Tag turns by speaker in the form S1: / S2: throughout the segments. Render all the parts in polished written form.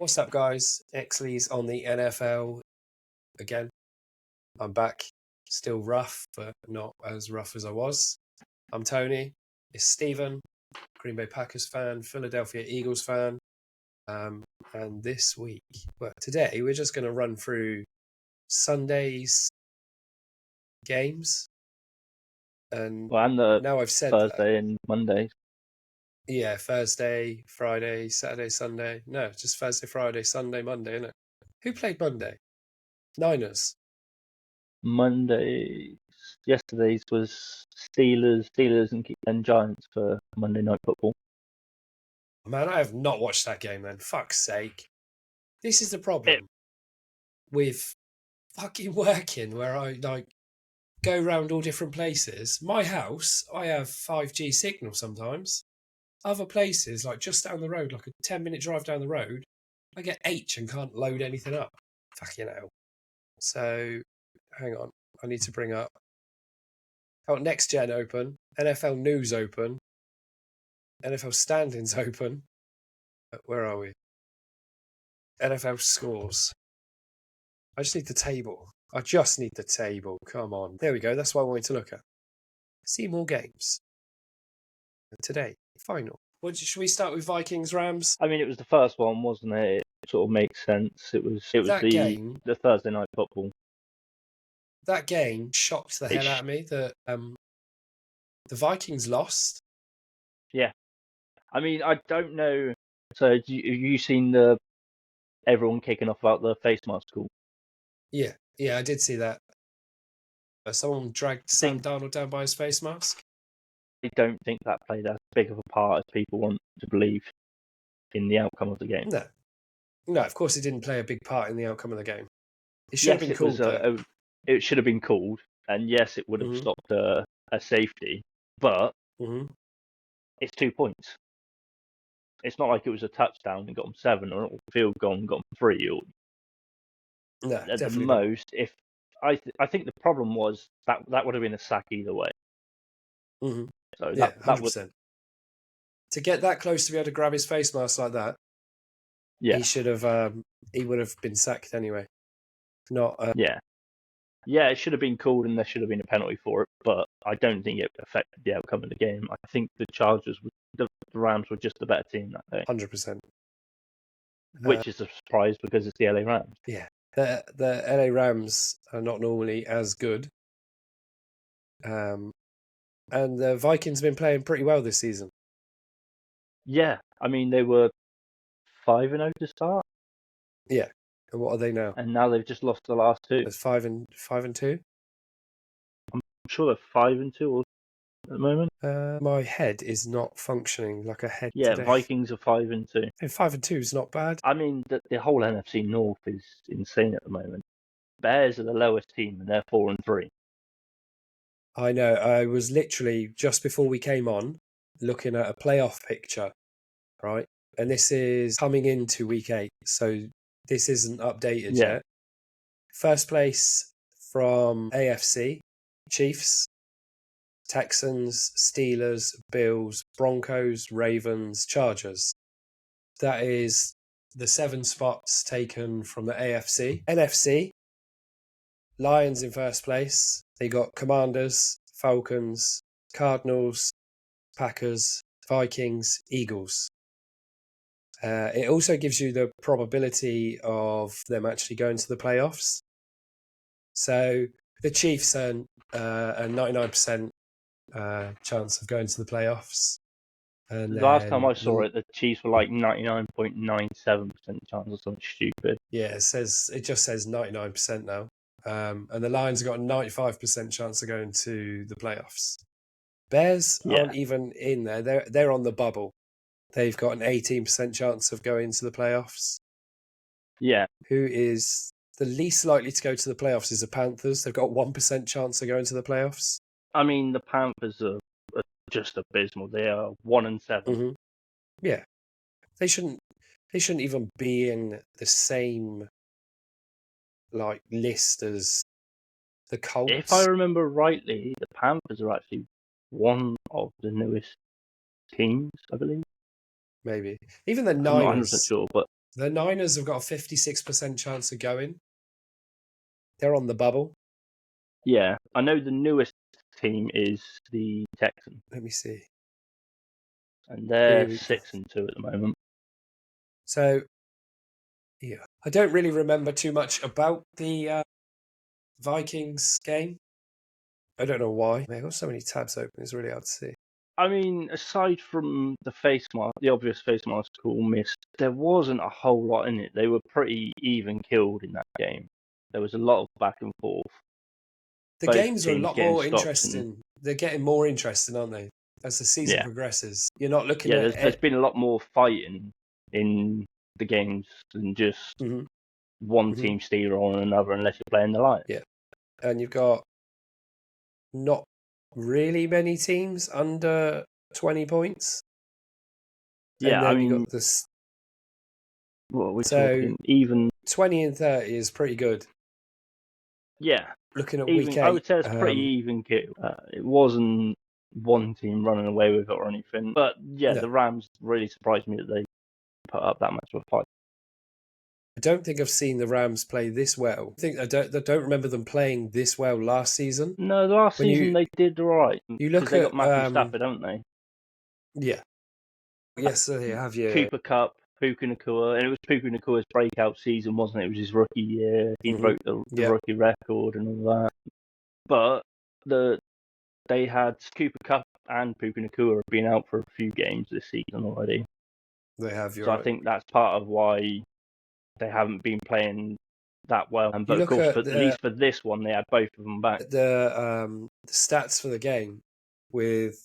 S1: What's up, guys? Exley's on the NFL again. I'm back. Still rough, but not as rough as I was. I'm Tony. It's Stephen, Green Bay Packers fan, Philadelphia Eagles fan. And this week, today, we're just going to run through Sunday's games. And
S2: the
S1: now I've said
S2: Thursday and Monday.
S1: Yeah, Thursday, Friday, Saturday, Sunday. No, just Thursday, Friday, Sunday, Monday, isn't it? Who played Monday? Niners.
S2: Yesterday's was Steelers and Giants for Monday Night Football.
S1: Man, I have not watched that game then. Fuck's sake. This is the problem with fucking working where I go around all different places. My house, I have 5G signal sometimes. Other places, like just down the road, like a 10-minute drive down the road, I get H and can't load anything up. Fucking hell. So, hang on. I need to bring up. Next Gen open, NFL News open, NFL Standings open. Where are we? NFL Scores. I just need the table. Come on. There we go. That's what I wanted to look at. See more games. Today, final. Should we start with Vikings Rams?
S2: I mean, it was the first one, wasn't it? It sort of makes sense. It was the Thursday Night Football.
S1: That game shocked the hell out of me. That the Vikings lost.
S2: Yeah. I mean, I don't know. So, have you seen everyone kicking off about the face mask rule?
S1: Yeah, I did see that. Someone dragged Sam Darnold down by his face mask.
S2: I don't think that played as big of a part as people want to believe in the outcome of the game.
S1: No, of course it didn't play a big part in the outcome of the game. It should have been called.
S2: It should have been called, and yes, it would have stopped a safety, but it's 2 points. It's not like it was a touchdown and got them 7, or a field goal and got them 3. Or
S1: no,
S2: at the most, if I think the problem was that would have been a sack either way.
S1: Mm-hmm.
S2: So
S1: yeah, 100%. To get that close to be able to grab his face mask like that, he should have. He would have been sacked anyway. Not.
S2: Yeah, it should have been called, and there should have been a penalty for it. But I don't think it affected the outcome of the game. I think the Rams were just a better team that day.
S1: 100%.
S2: Which is a surprise because it's the LA Rams.
S1: Yeah, the LA Rams are not normally as good. And the Vikings have been playing pretty well this season.
S2: Yeah, I mean they were 5-0 to start.
S1: Yeah, and what are they now?
S2: And now they've just lost the last 2.
S1: It's 5-2.
S2: I'm sure they're 5-2 at the moment.
S1: My head is not functioning like a head.
S2: Yeah,
S1: today.
S2: Vikings are 5-2.
S1: And 5-2 is not bad.
S2: I mean, the whole NFC North is insane at the moment. Bears are the lowest team, and they're 4-3.
S1: I know. I was literally just before we came on looking at a playoff picture, right? And this is coming into week 8, so this isn't updated yet. First place from AFC: Chiefs, Texans, Steelers, Bills, Broncos, Ravens, Chargers. That is the 7 spots taken from the AFC. NFC: Lions in first place. They got Commanders, Falcons, Cardinals, Packers, Vikings, Eagles. It also gives you the probability of them actually going to the playoffs. So the Chiefs are a 99% chance of going to the playoffs. And
S2: last time I saw it, the Chiefs were like 99.97% chance or something stupid.
S1: Yeah, it just says 99% now. And the Lions have got a 95% chance of going to the playoffs. Bears aren't even in there. They're on the bubble. They've got an 18% chance of going to the playoffs.
S2: Yeah.
S1: Who is the least likely to go to the playoffs is the Panthers. They've got 1% chance of going to the playoffs.
S2: I mean, the Panthers are just abysmal. They are 1-7.
S1: Mm-hmm. Yeah. They shouldn't even be in the same list as the Colts.
S2: If I remember rightly, the Panthers are actually one of the newest teams, I believe.
S1: Maybe. Even the Niners.
S2: I'm not 100% sure, but
S1: The Niners have got a 56% chance of going. They're on the bubble.
S2: Yeah, I know the newest team is the Texans.
S1: Let me see.
S2: And they're 6-2 at the moment.
S1: So, yeah. I don't really remember too much about the Vikings game. I don't know why. I've got so many tabs open, it's really hard to see.
S2: I mean, aside from the obvious face mask call missed, there wasn't a whole lot in it. They were pretty even killed in that game. There was a lot of back and forth.
S1: The
S2: Both
S1: games are a
S2: teams
S1: lot
S2: getting
S1: more
S2: stopped
S1: interesting. They're getting more interesting, aren't they? As the season progresses, you're not looking at
S2: there's been a lot more fighting in the games than just one team stealing on another, unless you're playing the Lions.
S1: Yeah, and you've got not really many teams under 20 points.
S2: Yeah,
S1: and then
S2: I mean,
S1: you got this.
S2: What are we talking? Even
S1: 20 and 30 is pretty good.
S2: Yeah,
S1: looking at
S2: even,
S1: week 8,
S2: I would say it's pretty even kill. It wasn't one team running away with it or anything, but yeah,
S1: No.
S2: the Rams really surprised me that they put up that much of a fight.
S1: I don't think I've seen the Rams play this well. I don't remember them playing this well last season.
S2: No, the last season they did alright.
S1: You look
S2: because they got Matthew Stafford, don't they?
S1: Yeah. Yes, they have. Yeah.
S2: Cooper Kupp, Puka Nacua, and it was Puka Nacua's breakout season, wasn't it? It was his rookie year. He broke the rookie record and all that. But they had Cooper Kupp and Puka Nacua have been out for a few games this season already.
S1: They have.
S2: So I think that's part of why they haven't been playing that well. But of course, at least for this one, they had both of them back.
S1: The stats for the game with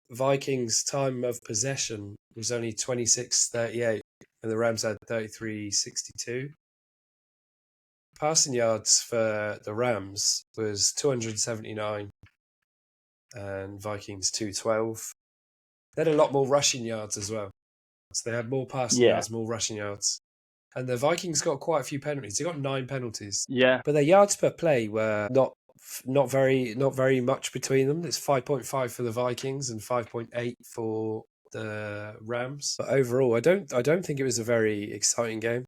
S1: Vikings' time of possession was only 26-38, and the Rams had 33-62. Passing yards for the Rams was 279, and Vikings 212. They had a lot more rushing yards as well. So they had more passing yards, more rushing yards. And the Vikings got quite a few penalties. They got 9 penalties.
S2: Yeah.
S1: But their yards per play were not very much between them. It's 5.5 for the Vikings and 5.8 for the Rams. But overall, I don't think it was a very exciting game.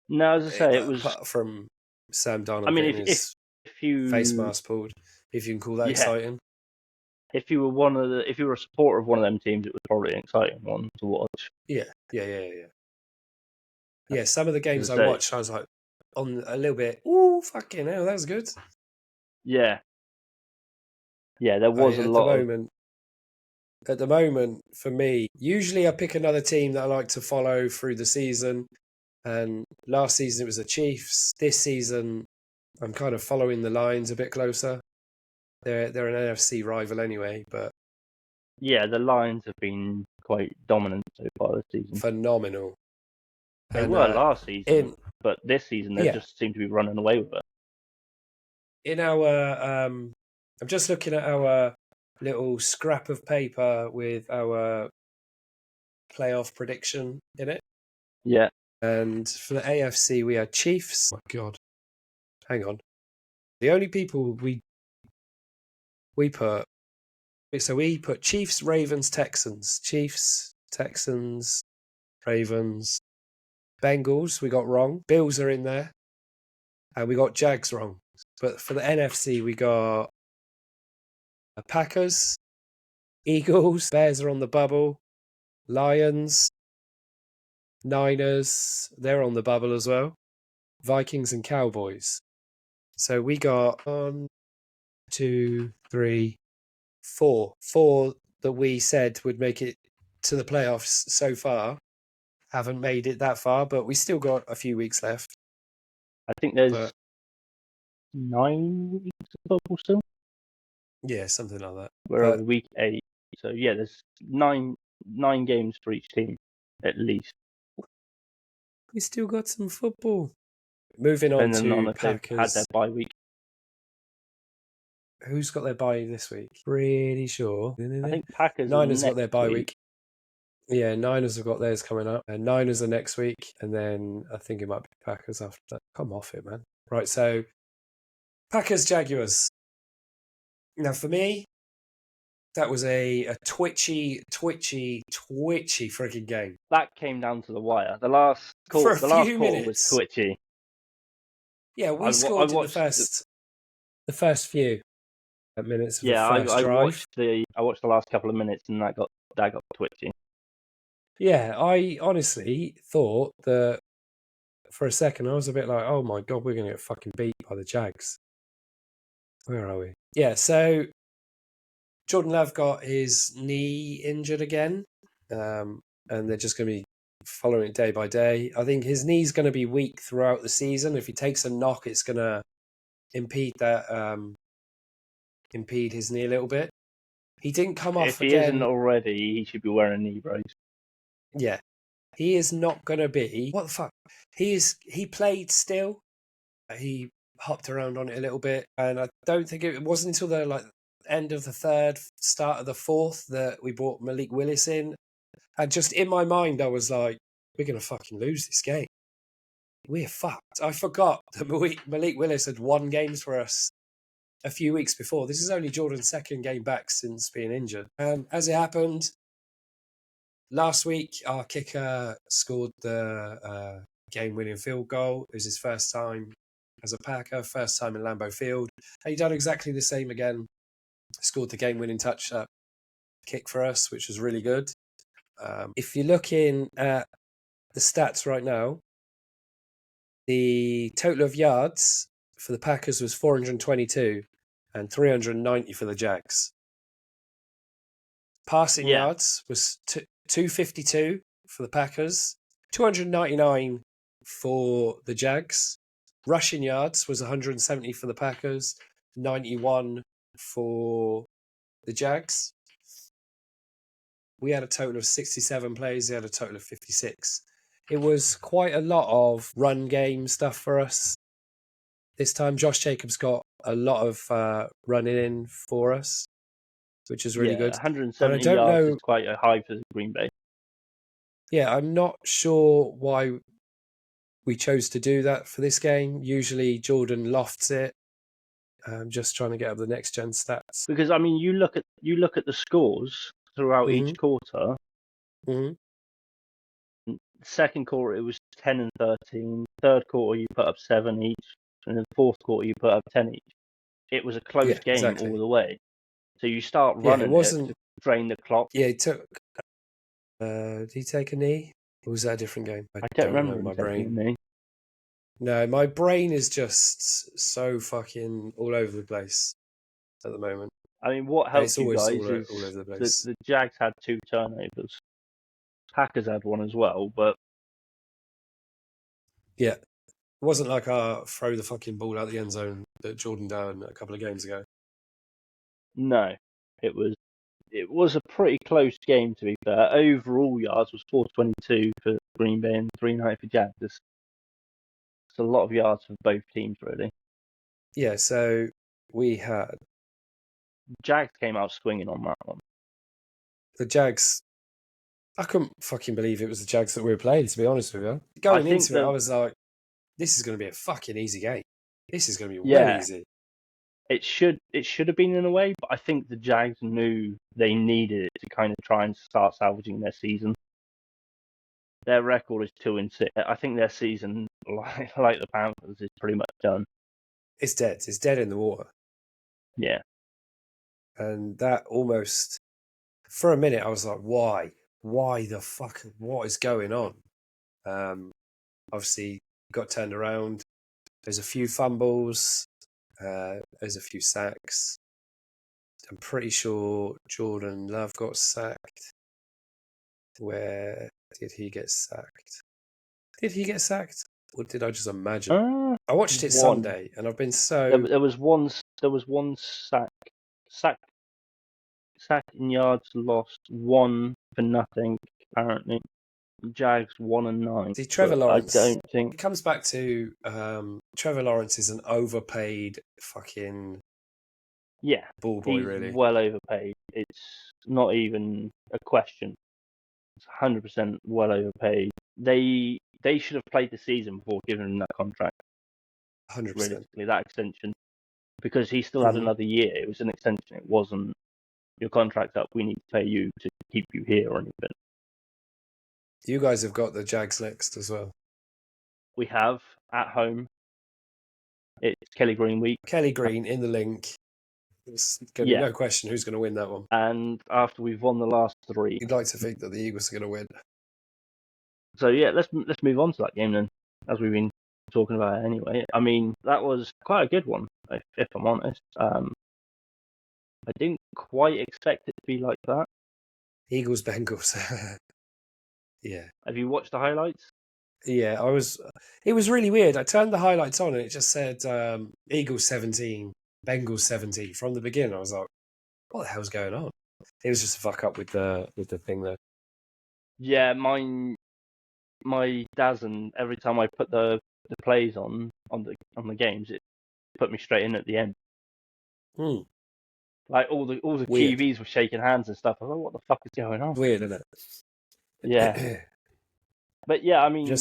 S2: No, as I say, it was
S1: apart from Sam Darnold.
S2: I mean, if you
S1: face mask pulled, if you can call that exciting.
S2: If you were a supporter of one of them teams, it was probably an exciting one to watch.
S1: Yeah. Some of the games I watched, I was like on a little bit. Ooh, fucking hell, that was good.
S2: Yeah, there was a lot.
S1: At the moment, for me, usually I pick another team that I like to follow through the season. And last season it was the Chiefs. This season, I'm kind of following the Lions a bit closer. They're an NFC rival anyway, but
S2: yeah, the Lions have been quite dominant so far this season.
S1: Phenomenal.
S2: They were last season, but this season they just seem to be running away with it.
S1: In our, I'm just looking at our little scrap of paper with our playoff prediction in it.
S2: Yeah.
S1: And for the AFC, we had Chiefs. Oh my God. Hang on. The only people we put Chiefs, Ravens, Texans. Chiefs, Texans, Ravens, Bengals, we got wrong. Bills are in there. And we got Jags wrong. But for the NFC, we got Packers, Eagles, Bears are on the bubble, Lions, Niners, they're on the bubble as well, Vikings and Cowboys. So we got 1, 2, 3, 4. 4 that we said would make it to the playoffs so far. Haven't made it that far, but we still got a few weeks left.
S2: I think there's 9 weeks of football still.
S1: Yeah, something like that.
S2: We're over week 8, so yeah, there's 9 games for each team at least.
S1: We still got some football. Moving on to Packers.
S2: Had their bye week.
S1: Who's got their bye this week? Pretty sure.
S2: I think Packers.
S1: Niners got their bye week. Yeah, Niners have got theirs coming up. And Niners are next week. And then I think it might be Packers after that. Come off it, man. Right, so Packers, Jaguars. Now, for me, That was a twitchy freaking game.
S2: That came down to the wire. The last
S1: For a
S2: quarter
S1: few
S2: was
S1: minutes.
S2: twitchy.
S1: Yeah, we
S2: I
S1: scored in
S2: watched.
S1: the first few minutes of the
S2: Yeah,
S1: first
S2: I
S1: drive.
S2: watched the last couple of minutes, and that got twitchy.
S1: Yeah, I honestly thought that for a second I was a bit like, oh my god, we're going to get fucking beat by the Jags. Where are we? Yeah, so Jordan Love got his knee injured again, and they're just going to be following it day by day. I think his knee's going to be weak throughout the season. If he takes a knock, it's going to impede his knee a little bit. He didn't come off
S2: If he isn't
S1: again.
S2: already, he should be wearing a knee brace.
S1: Yeah, he is not going to be. What the fuck? He played still. He hopped around on it a little bit, and I don't think it wasn't until the end of the third, start of the fourth that we brought Malik Willis in. And just in my mind, I was like, we're going to fucking lose this game. We're fucked. I forgot that Malik Willis had won games for us a few weeks before. This is only Jordan's second game back since being injured. As it happened, last week, our kicker scored the game-winning field goal. It was his first time as a Packer, first time in Lambeau Field. And he done exactly the same again. Scored the game-winning touch kick for us, which was really good. If you're looking at the stats right now, the total of yards for the Packers was 422 and 390 for the Jags. Passing yards was 252 for the Packers, 299 for the Jags. Rushing yards was 170 for the Packers, 91 for the Jags. We had a total of 67 plays. They had a total of 56. It was quite a lot of run game stuff for us. This time, Josh Jacobs got a lot of running in for us, which is really good.
S2: 170
S1: and I don't
S2: yards
S1: know,
S2: is quite a high for Green Bay.
S1: Yeah, I'm not sure why we chose to do that for this game. Usually Jordan lofts it. I'm just trying to get up the next gen stats.
S2: Because I mean, you look at the scores throughout each quarter.
S1: Mm-hmm.
S2: Second quarter it was 10 and 13. Third quarter you put up 7 each, and in the fourth quarter you put up 10 each. It was a close game
S1: exactly.
S2: all the way. So you start running it to drain the clock.
S1: Yeah, he took. Did he take a knee? Or was that a different game?
S2: I don't remember
S1: my brain.
S2: A knee.
S1: No, my brain is just so fucking all over the place at the moment.
S2: I mean, what helped you guys
S1: all over the place.
S2: The Jags had 2 turnovers. Packers had 1 as well, but
S1: yeah, it wasn't like our throw the fucking ball out the end zone that Jordan done a couple of games ago.
S2: No, it was a pretty close game, to be fair. Overall yards was 422 for Green Bay and 390 for Jags. It's a lot of yards for both teams, really.
S1: Yeah, so we had
S2: Jags came out swinging on that one.
S1: The Jags, I couldn't fucking believe it was the Jags that we were playing, to be honest with you. Going into it, I was like, this is going to be a fucking easy game. This is going to be well easy.
S2: It should have been in a way, but I think the Jags knew they needed it to kind of try and start salvaging their season. Their record is 2-6. I think their season, like the Panthers, is pretty much done.
S1: It's dead. It's dead in the water.
S2: Yeah.
S1: And that almost, for a minute, I was like, why? Why the fuck? What is going on? Obviously, got turned around. There's a few fumbles. There's a few sacks. I'm pretty sure Jordan Love got sacked. Where did he get sacked? Did he get sacked? Or did I just imagine? I watched it Sunday, and I've been so...
S2: There was one sack in yards lost, 1 for nothing, apparently. Jags 1-9.
S1: See, Trevor Lawrence,
S2: I don't think
S1: it comes back to Trevor Lawrence is an overpaid fucking ball boy. Really,
S2: well overpaid. It's not even a question. It's 100% well overpaid. They should have played the season before giving him that contract.
S1: 100%.
S2: Realistically, that extension, because he still had another year. It was an extension. It wasn't your contract's up. We need to pay you to keep you here or anything.
S1: You guys have got the Jags next as well.
S2: We have at home. It's Kelly Green week.
S1: Kelly Green in the link. There's going to be no question who's going to win that one.
S2: And after we've won the last 3,
S1: you'd like to think that the Eagles are going to win.
S2: So yeah, let's move on to that game then, as we've been talking about it anyway. I mean, that was quite a good one, if I'm honest. I didn't quite expect it to be like that.
S1: Eagles Bengals. Yeah.
S2: Have you watched the highlights?
S1: Yeah, it was really weird. I turned the highlights on and it just said Eagles 17, Bengals 17 from the beginning. I was like, what the hell's going on? It was just a fuck up with the thing there.
S2: Yeah, my DAZN, every time I put the plays on the games, it put me straight in at the end. Like all the
S1: Weird.
S2: QBs were shaking hands and stuff. I was like, what the fuck is going on?
S1: Weird, isn't it?
S2: Yeah. But yeah, I mean,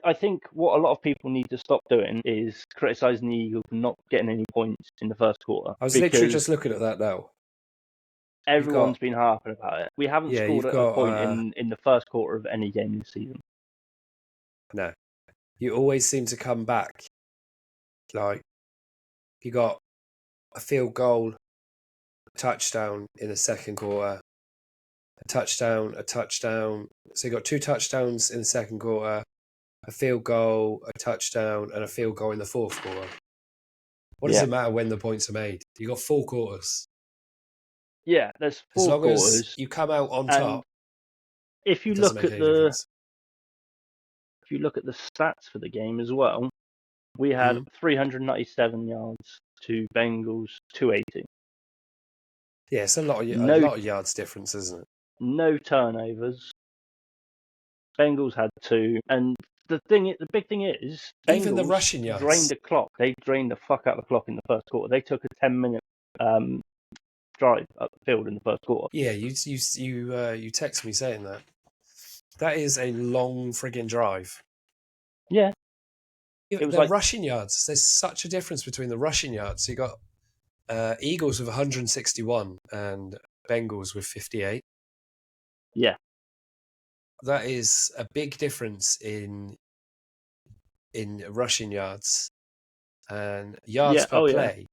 S2: I think what a lot of people need to stop doing is criticising the Eagles for not getting any points in the first quarter.
S1: I was literally just looking at that now.
S2: Everyone's been harping about it. We haven't scored at a point in the first quarter of any game this season.
S1: No. You always seem to come back. Like, you got a field goal, a touchdown in the second quarter, a touchdown. So you got 2 touchdowns in the second quarter, a field goal, a touchdown, and a field goal in the fourth quarter. What does it matter when the points are made? You got 4 quarters.
S2: Yeah, there's 4
S1: as long
S2: quarters.
S1: As you come out on top.
S2: If you look at the stats for the game as well, we had 397 yards to Bengals 280.
S1: Yeah, it's a lot of yards difference, isn't it?
S2: No turnovers. Bengals had 2, and the big thing is, Bengals
S1: even the rushing yards
S2: drained the clock. They drained the fuck out of the clock in the first quarter. They took a 10-minute drive up the field in the first quarter.
S1: Yeah, you text me saying that. That is a long friggin' drive.
S2: Yeah.
S1: It was rushing yards. There's such a difference between the rushing yards. You got Eagles with 161 and Bengals with 58.
S2: Yeah.
S1: That is a big difference in rushing yards and yards per play.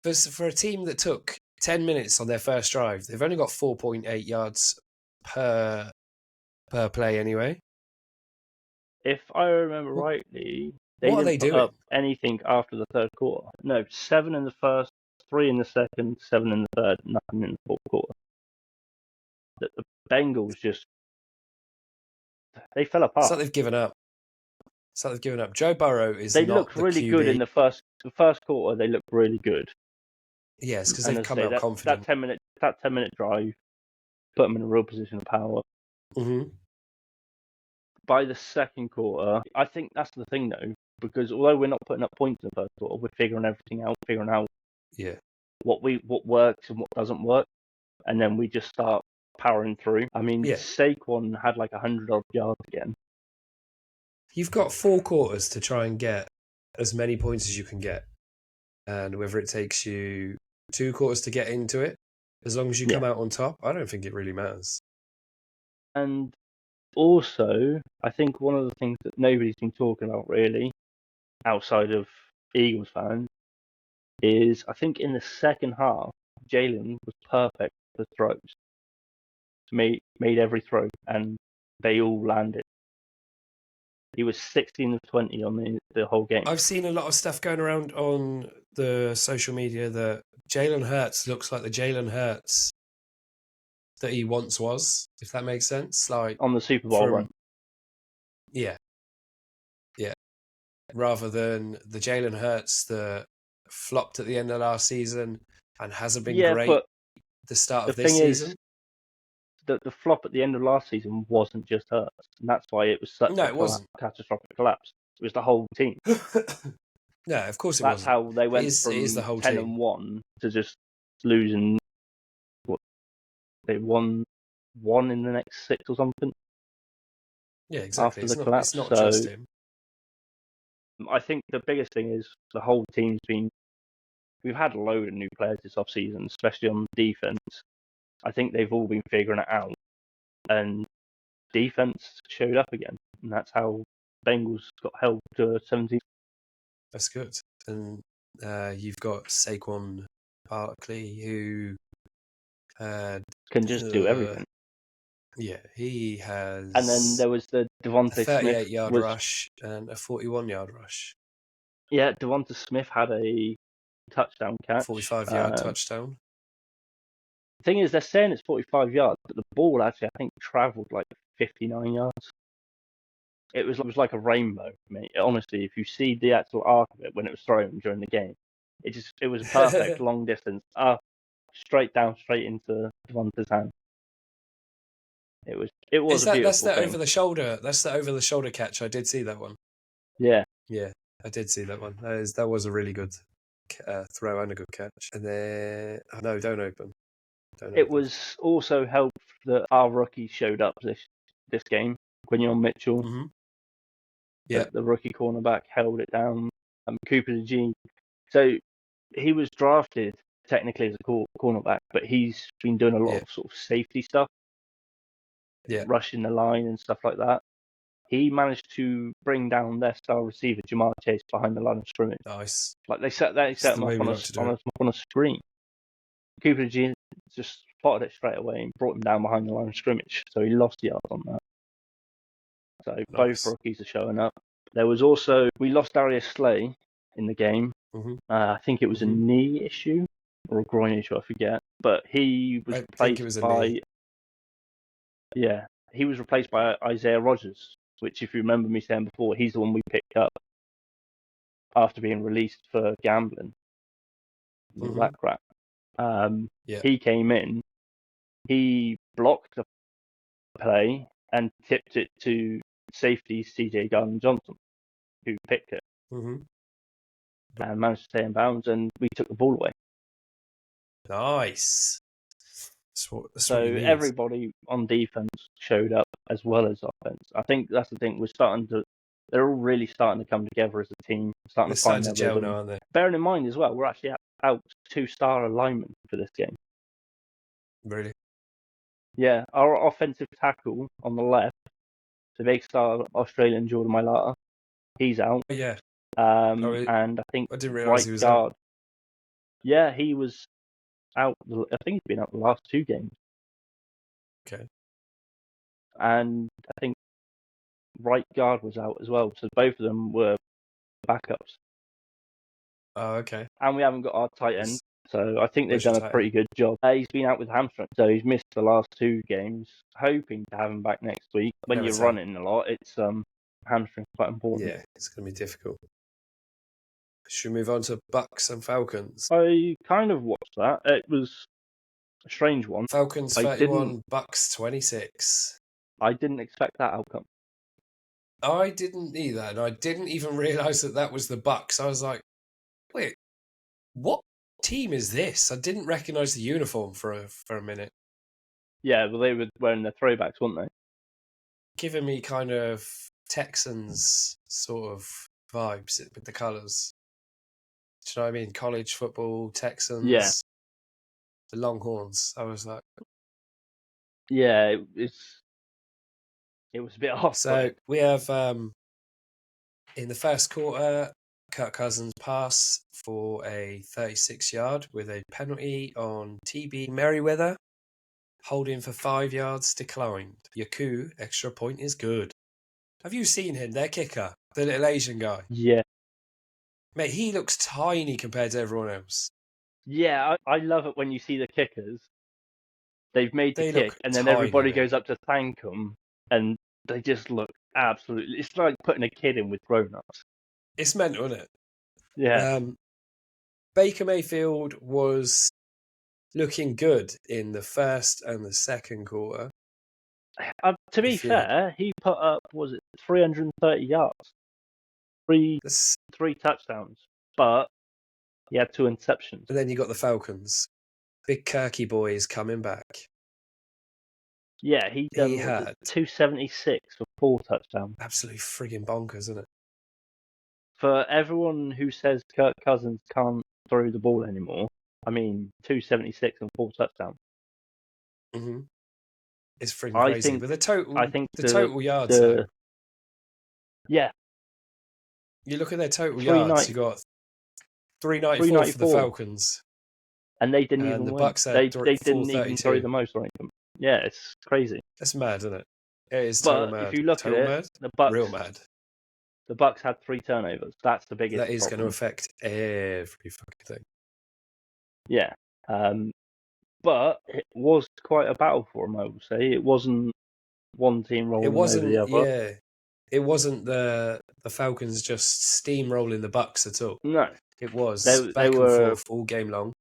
S1: Yeah. For a team that took 10 minutes on their first drive, they've only got 4.8 yards per play anyway.
S2: If I remember rightly, they didn't put up anything after the third quarter. No, 7 in the first, 3 in the second, 7 in the third, nothing in the fourth quarter. The Bengals they fell apart.
S1: It's like they've given up. Joe Burrow is
S2: They
S1: not
S2: looked really good in the first quarter. They looked really good.
S1: Yes, because they've come out confident.
S2: That 10-minute drive put them in a real position of power.
S1: Mm-hmm.
S2: By the second quarter, I think that's the thing though, because although we're not putting up points in the first quarter, we're figuring everything out, what works and what doesn't work, and then we just start powering through. I mean, Saquon had like 100-odd yards again.
S1: You've got 4 quarters to try and get as many points as you can get, and whether it takes you 2 quarters to get into it, as long as you come out on top, I don't think it really matters.
S2: And also, I think one of the things that nobody's been talking about really, outside of Eagles fans, is I think in the second half, Jalen was perfect for throws. Made every throw, and they all landed. He was 16 of 20 on the whole game.
S1: I've seen a lot of stuff going around on the social media that Jalen Hurts looks like the Jalen Hurts that he once was, if that makes sense. Like
S2: on the Super Bowl run.
S1: Yeah. Yeah. Rather than the Jalen Hurts that flopped at the end of last season and hasn't been great at the start of this season.
S2: The flop at the end of last season wasn't just Hurts, and that's why it was such a catastrophic collapse. It was the whole team.
S1: No, of course it wasn't.
S2: That's how they went from 10-1 to just losing. They won 1 in the next 6 or something.
S1: Yeah, exactly.
S2: After the collapse,
S1: it's not just him.
S2: I think the biggest thing is the whole team's been we've had a load of new players this offseason, especially on defense. I think they've all been figuring it out, and defense showed up again, and that's how Bengals got held to 17.
S1: That's good. And you've got Saquon Barkley, who had
S2: Can just do everything.
S1: Yeah, he has.
S2: And then there was the Devontae Smith
S1: 38-yard rush and a 41-yard rush.
S2: Yeah, Devonta Smith had a touchdown catch.
S1: 45-yard touchdown.
S2: The thing is, they're saying it's 45 yards, but the ball actually, I think, travelled like 59 yards. It was like a rainbow, mate. Honestly, if you see the actual arc of it when it was thrown during the game, it was a perfect long distance up, straight down, straight into Devonta's hand. It was a beautiful
S1: That's the
S2: thing.
S1: over the shoulder. That's the over the shoulder catch. I did see that one.
S2: Yeah,
S1: I did see that one. That was a really good throw and a good catch. And then no, don't open.
S2: It was also helped that our rookie showed up this game. Quinion Mitchell, the rookie cornerback, held it down. Cooper DeJean. So he was drafted technically as a cornerback, but he's been doing a lot of sort of safety stuff, rushing the line and stuff like that. He managed to bring down their star receiver, Jamar Chase, behind the line of scrimmage.
S1: Nice.
S2: Like they set him up on a screen. Cooper DeJean just spotted it straight away and brought him down behind the line of scrimmage. So he lost yards on that. So both rookies are showing up. There was also, we lost Darius Slay in the game. I think it was a knee issue or a groin issue, I forget. But he was replaced by... Yeah, he was replaced by Isaiah Rodgers, which, if you remember me saying before, he's the one we picked up after being released for gambling. All that crap. He came in, he blocked a play and tipped it to safety CJ Gardner-Johnson, who picked it and managed to stay in bounds, and we took the ball away.
S1: Nice.
S2: So everybody on defense showed up as well as offense. I think that's the thing. They're all really starting to come together as a team. Starting to find their rhythm.
S1: Now, aren't they?
S2: Bearing in mind as well, we're actually out 2-star alignment for this game.
S1: Really?
S2: Yeah, our offensive tackle on the left, the big star Australian Jordan Mailata, he's out.
S1: Oh, yeah.
S2: And I think
S1: I didn't realise he was out.
S2: Yeah, he was out. I think he's been out the last 2 games.
S1: Okay.
S2: And I think right guard was out as well. So both of them were backups.
S1: Oh, okay.
S2: And we haven't got our tight end. So I think they've done a pretty good job. He's been out with hamstring, so he's missed the last 2 games. Hoping to have him back next week. When you're running a lot, it's hamstring's quite important.
S1: Yeah, it's going to be difficult. Should we move on to Bucks and Falcons?
S2: I kind of watched that. It was a strange one.
S1: Falcons 31, Bucks 26.
S2: I didn't expect that outcome.
S1: I didn't either, and I didn't even realise that was the Bucks. I was like, wait, what team is this? I didn't recognise the uniform for a minute.
S2: Yeah, well, they were wearing their throwbacks, weren't they?
S1: Giving me kind of Texans sort of vibes with the colours. Do you know what I mean? College football, Texans, the Longhorns. I was like...
S2: Yeah, it was a bit off.
S1: So we have, in the first quarter, Kirk Cousins pass for a 36-yard with a penalty on TB Merriweather. Holding for 5 yards declined. Yaku, extra point is good. Have you seen him, their kicker? The little Asian guy?
S2: Yeah.
S1: Mate, he looks tiny compared to everyone else.
S2: Yeah, I love it when you see the kickers. They've made the kick, and then everybody goes up to thank them, and they just look absolutely... It's like putting a kid in with grown-ups.
S1: It's mental, isn't it?
S2: Yeah.
S1: Baker Mayfield was looking good in the first and the second quarter.
S2: To be fair, he put up, 330 yards? Three touchdowns, but he had 2 interceptions.
S1: And then you got the Falcons. Big Kirky boy is coming back.
S2: Yeah, he had 276 for 4 touchdowns.
S1: Absolutely frigging bonkers, isn't it?
S2: For everyone who says Kirk Cousins can't throw the ball anymore. I mean, 276 and 4 touchdowns.
S1: Mm-hmm. It's freaking crazy. But the total yards, though.
S2: Yeah.
S1: You look at their total yards. You got 394 for the Falcons,
S2: and they didn't even
S1: the
S2: win.
S1: Bucks had
S2: They didn't even throw the most or anything. Yeah, it's crazy.
S1: That's mad, isn't it? It is
S2: but
S1: total mad.
S2: If you look
S1: total
S2: at it,
S1: mad?
S2: the Bucks,
S1: real mad.
S2: The Bucks had 3 turnovers. That's the biggest.
S1: That is going to affect every fucking thing.
S2: Yeah, but it was quite a battle for them, I would say. It wasn't one team rolling over the other.
S1: Yeah, it wasn't the Falcons just steamrolling the Bucks at all.
S2: No,
S1: it was back and forth all game long.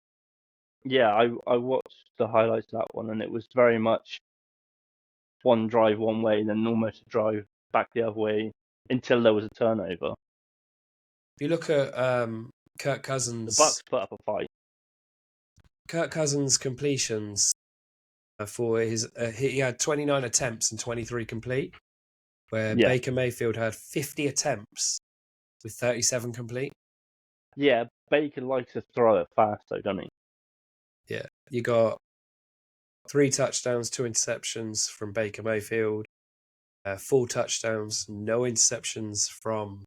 S2: Yeah, I watched the highlights of that one, and it was very much one drive one way, then almost a drive back the other way until there was a turnover.
S1: If you look at Kirk Cousins,
S2: the Bucks put up a fight.
S1: Kirk Cousins' completions for his he had 29 attempts and 23 complete, where Baker Mayfield had 50 attempts with 37 complete.
S2: Yeah, Baker likes to throw it fast, though, doesn't he?
S1: Yeah, you got 3 touchdowns, 2 interceptions from Baker Mayfield, 4 touchdowns, no interceptions from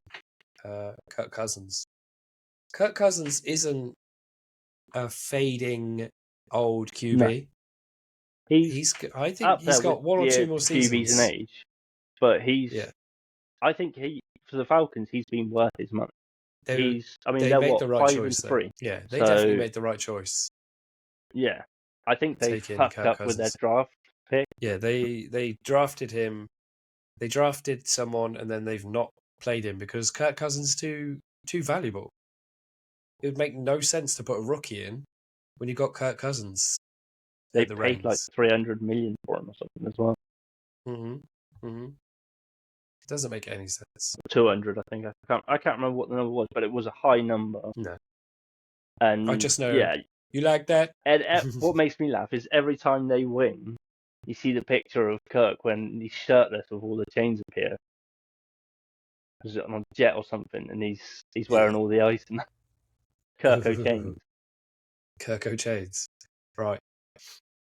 S1: Kirk Cousins. Kirk Cousins isn't a fading old QB.
S2: No.
S1: I think he's got 1 or 2 more seasons.
S2: QBs in age, but I think for the Falcons, he's been worth his money. They're
S1: made the right
S2: 5
S1: choice,
S2: and 3.
S1: Yeah, they definitely made the right choice.
S2: Yeah, I think they fucked up with their draft pick.
S1: Yeah, they drafted him. They drafted someone, and then they've not played him because Kirk Cousins is too valuable. It would make no sense to put a rookie in when you got Kirk Cousins.
S2: They paid like $300 million for him or something as well.
S1: It doesn't make any sense.
S2: 200, I think. I can't remember what the number was, but it was a high number.
S1: No.
S2: And
S1: I just know. Yeah, you like that?
S2: And what makes me laugh is every time they win, you see the picture of Kirk when he's shirtless with all the chains appear. Is it on a jet or something? And he's wearing all the ice and Kirk O'Chains.
S1: Kirk O'Chains. Right.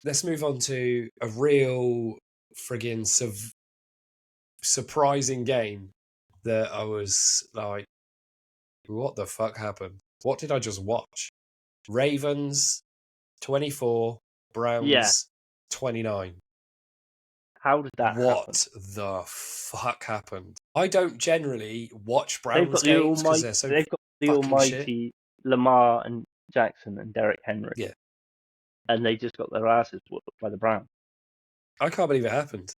S1: Let's move on to a real friggin' surprising game that I was like, what the fuck happened? What did I just watch? Ravens 24, Browns 29.
S2: How did that happen?
S1: What the fuck happened? I don't generally watch Browns games because they're so
S2: they've got the almighty Lamar and Jackson and Derrick Henry.
S1: Yeah.
S2: And they just got their asses whooped by the Browns.
S1: I can't believe it happened.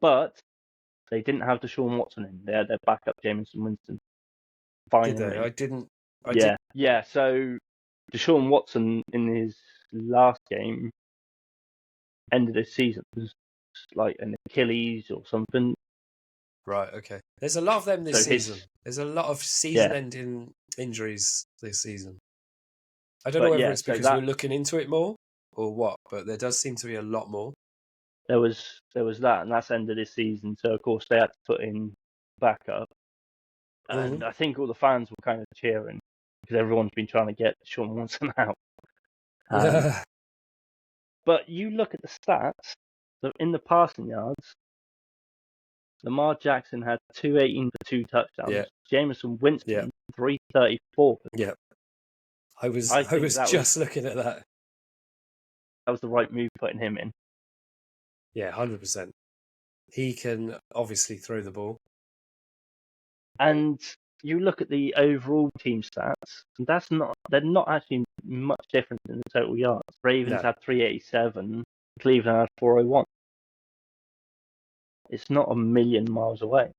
S2: But they didn't have Deshaun Watson in. They had their backup, Jameson Winston. Finally.
S1: Did they? I didn't.
S2: Yeah, so Deshaun Watson in his last game ended his season. It was like an Achilles or something.
S1: Right, okay. There's a lot of them this season. There's a lot of season-ending injuries this season. I don't know whether it's because we're looking into it more or what, but there does seem to be a lot more.
S2: There was that, and that's ended his season. So of course they had to put in backup, and I think all the fans were kind of cheering because everyone's been trying to get Deshaun Watson out. But you look at the stats. So in the passing yards, Lamar Jackson had 218 for 2 touchdowns. Yeah. Jameson Winston 334.
S1: Yeah. I was just looking at that.
S2: That was the right move putting him in.
S1: Yeah, 100%. He can obviously throw the ball.
S2: And you look at the overall team stats, and they're not actually much different in the total yards. Ravens had 387, Cleveland had 401. It's not a million miles away.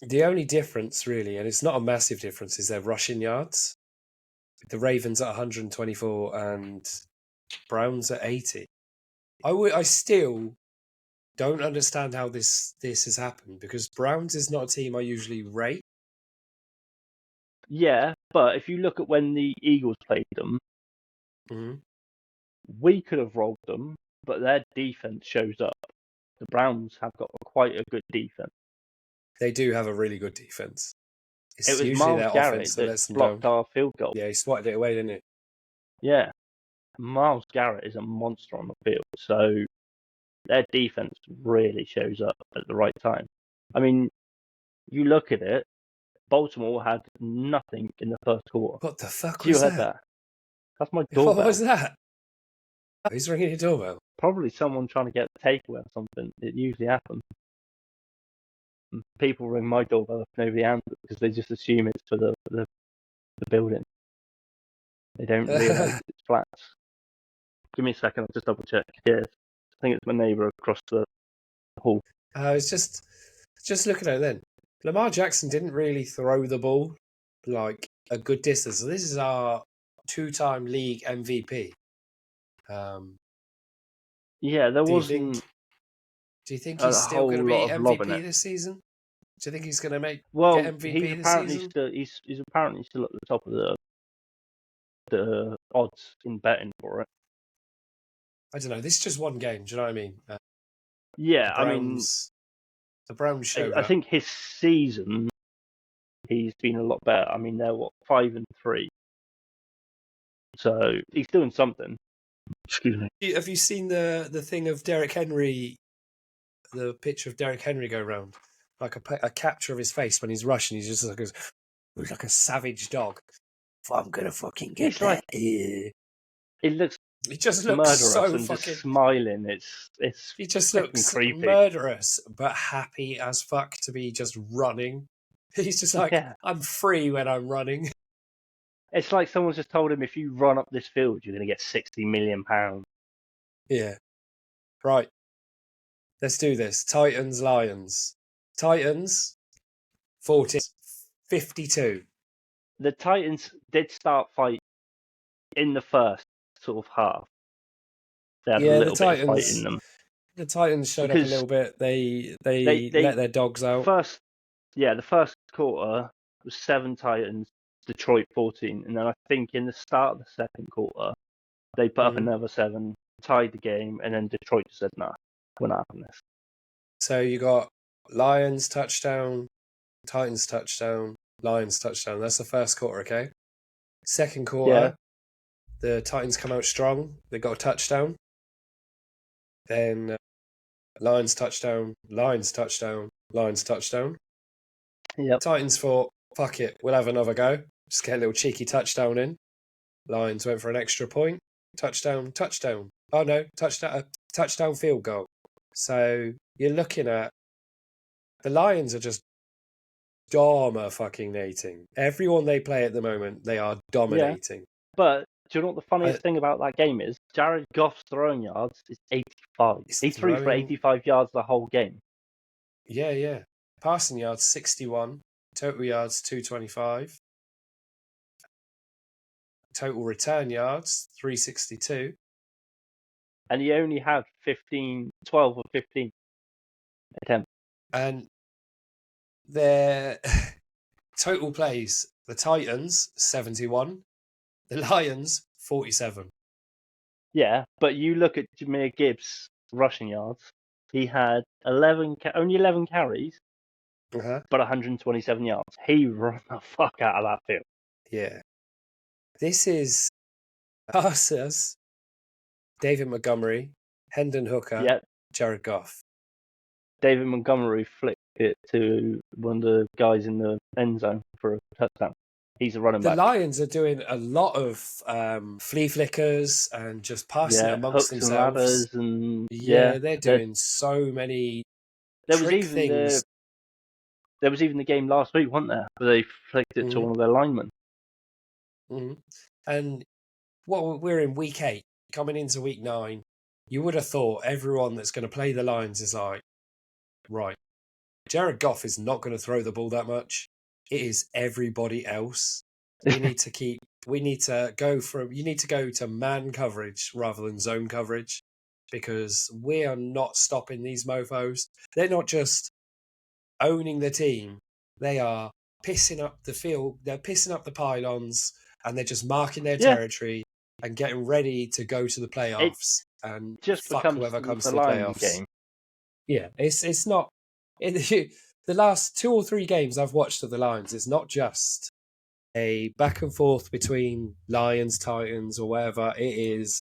S1: The only difference, really, and it's not a massive difference, is their rushing yards. The Ravens at 124 and Browns at 80. I still don't understand how this has happened because Browns is not a team I usually rate.
S2: Yeah, but if you look at when the Eagles played them, we could have rolled them, but their defense shows up. The Browns have got quite a good defense.
S1: They do have a really good defense. It's
S2: It was
S1: usually
S2: Miles
S1: their
S2: Garrett
S1: offense that
S2: that
S1: lets them
S2: blocked
S1: down.
S2: our field goal.
S1: Yeah, he swatted it away, didn't he?
S2: Yeah, Miles Garrett is a monster on the field, so their defense really shows up at the right time. I mean, you look at it, Baltimore had nothing in the first quarter.
S1: What the fuck
S2: You
S1: was
S2: heard
S1: that?
S2: that? That's my
S1: What
S2: doorbell.
S1: was that? Who's ringing your doorbell?
S2: Probably someone trying to get a takeaway or something. It usually happens. People ring my doorbell if nobody answers because they just assume it's for the building. They don't realise it's flats. Give me a second, I'll just double check. Yes, I think it's my neighbour across the hall.
S1: I was just looking at it then. Lamar Jackson didn't really throw the ball like a good distance. So this is our 2-time league MVP.
S2: Yeah, there
S1: Do you
S2: wasn't
S1: think he's
S2: a
S1: still going to
S2: whole
S1: be
S2: lot of lobbing
S1: MVP
S2: it.
S1: this season? Do you think he's going to get
S2: Well,
S1: MVP this season?
S2: he's apparently still at the top of the odds in betting for it.
S1: I don't know. This is just one game. Do you know what I mean?
S2: Yeah,
S1: The Browns showed
S2: I
S1: up.
S2: think his season he's been a lot better. I mean, they're 5-3, so he's doing something. Excuse me.
S1: Have you seen the thing of Derrick Henry? The picture of Derrick Henry go around, like a capture of his face when he's rushing. He's just like a savage dog. I'm gonna fucking get
S2: It's
S1: that.
S2: like
S1: It
S2: looks
S1: just looks
S2: murderous
S1: so
S2: and
S1: fucking.
S2: just smiling. It's
S1: He just
S2: freaking
S1: looks
S2: creepy.
S1: murderous, but happy as fuck to be just running. He's just like,
S2: Yeah.
S1: I'm free when I'm running.
S2: It's like someone's just told him if you run up this field, you're going to get £60 million.
S1: Yeah. Right. Let's do this. Titans, Lions. Titans, 52.
S2: The Titans did start fight in the first sort of half. They had a little bit of fight in them.
S1: The Titans showed up a little bit. They let their dogs out.
S2: The first quarter was 7 Titans, Detroit 14, and then I think in the start of the second quarter they put up another 7, tied the game, and then Detroit said, "Nah, we're not having this."
S1: So you got Lions touchdown, Titans touchdown, Lions touchdown. That's the first quarter, okay? Second quarter, the Titans come out strong. They got a touchdown. Then Lions touchdown, Lions touchdown, Lions touchdown.
S2: Yep.
S1: Titans thought, fuck it, we'll have another go. Just get a little cheeky touchdown in. Lions went for an extra point. Touchdown. Oh no, touchdown field goal. So you're looking at the Lions are just dominating. Everyone they play at the moment, they are dominating.
S2: Yeah. But do you know what the funniest thing about that game is? Jared Goff's throwing yards is 85. He threw for 85 yards the whole game.
S1: Yeah. Passing yards 61, total yards 225. Total return yards 362.
S2: And he only had 12 or 15 attempts.
S1: And their total plays, the Titans 71, the Lions 47.
S2: Yeah, but you look at Jahmyr Gibbs' rushing yards. He had only 11 carries, but 127 yards. He ran the fuck out of that field.
S1: Yeah. This is us, David Montgomery, Hendon Hooker, Jared Goff.
S2: David Montgomery flicked it to one of the guys in the end zone for a touchdown. He's a running back.
S1: The Lions are doing a lot of flea flickers and just passing it amongst themselves.
S2: And ladders and
S1: they're doing so many things.
S2: There was even the game last week, wasn't there? Where they flicked it to one of their linemen.
S1: Mm-hmm. And we're in week 8, coming into week 9. You would have thought everyone that's going to play the Lions is like, right, Jared Goff is not going to throw the ball that much. It is everybody else. You need to go to man coverage rather than zone coverage, because we are not stopping these mofos. They're not just owning the team. They are pissing up the field. They're pissing up the pylons, and they're just marking their territory and getting ready to go to the playoffs and
S2: just
S1: fuck whoever comes to the playoffs.
S2: game.
S1: Yeah, it's not. The the last 2 or 3 games I've watched of the Lions is not just a back and forth between Lions, Titans, or whatever. It is,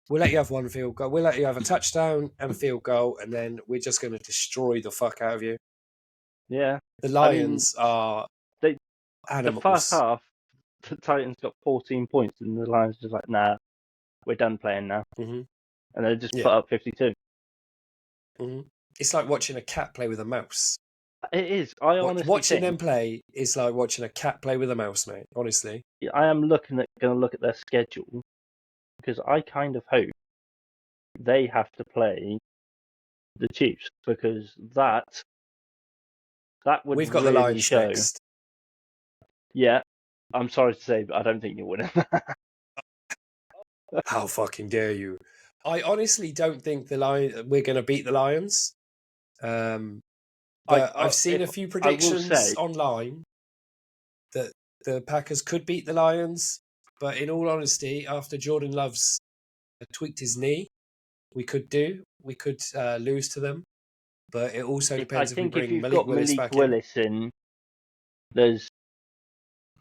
S1: we'll let you have one field goal. We'll let you have a touchdown and a field goal, and then we're just going to destroy the fuck out of you.
S2: Yeah.
S1: The Lions are animals.
S2: The first half, the Titans got 14 points, and the Lions just like, nah, we're done playing now.
S1: Mm-hmm.
S2: And they just put up 52.
S1: Mm-hmm. It's like watching a cat play with a mouse.
S2: It is. I honestly
S1: watching
S2: think
S1: them play is like watching a cat play with a mouse, mate. Honestly,
S2: I am going to look at their schedule because I kind of hope they have to play the Chiefs because that would
S1: we've got
S2: really
S1: the Lions
S2: show.
S1: next.
S2: Yeah, I'm sorry to say, but I don't think you're winning.
S1: How fucking dare you? I honestly don't think we're going to beat the Lions. But I've seen a few predictions online that the Packers could beat the Lions. But in all honesty, after Jordan Love's tweaked his knee, we could lose to them. But it also depends if we bring
S2: you've
S1: Malik
S2: got
S1: Willis
S2: Malik
S1: back
S2: Willis in, there's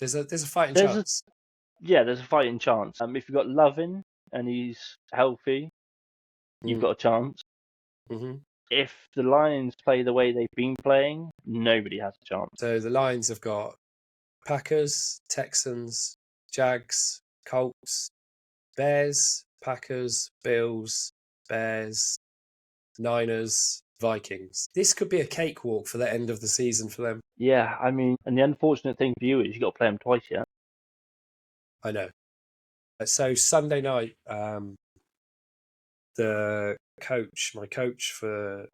S1: a fighting chance.
S2: There's a fighting chance. If you've got Love in and he's healthy, you've got a chance.
S1: Mm-hmm.
S2: If the Lions play the way they've been playing, nobody has a chance.
S1: So the Lions have got Packers, Texans, Jags, Colts, Bears, Packers, Bills, Bears, Niners, Vikings. This could be a cakewalk for the end of the season for them.
S2: Yeah, I mean, and the unfortunate thing for you is you've got to play them twice yet.
S1: I know. So Sunday night, my coach for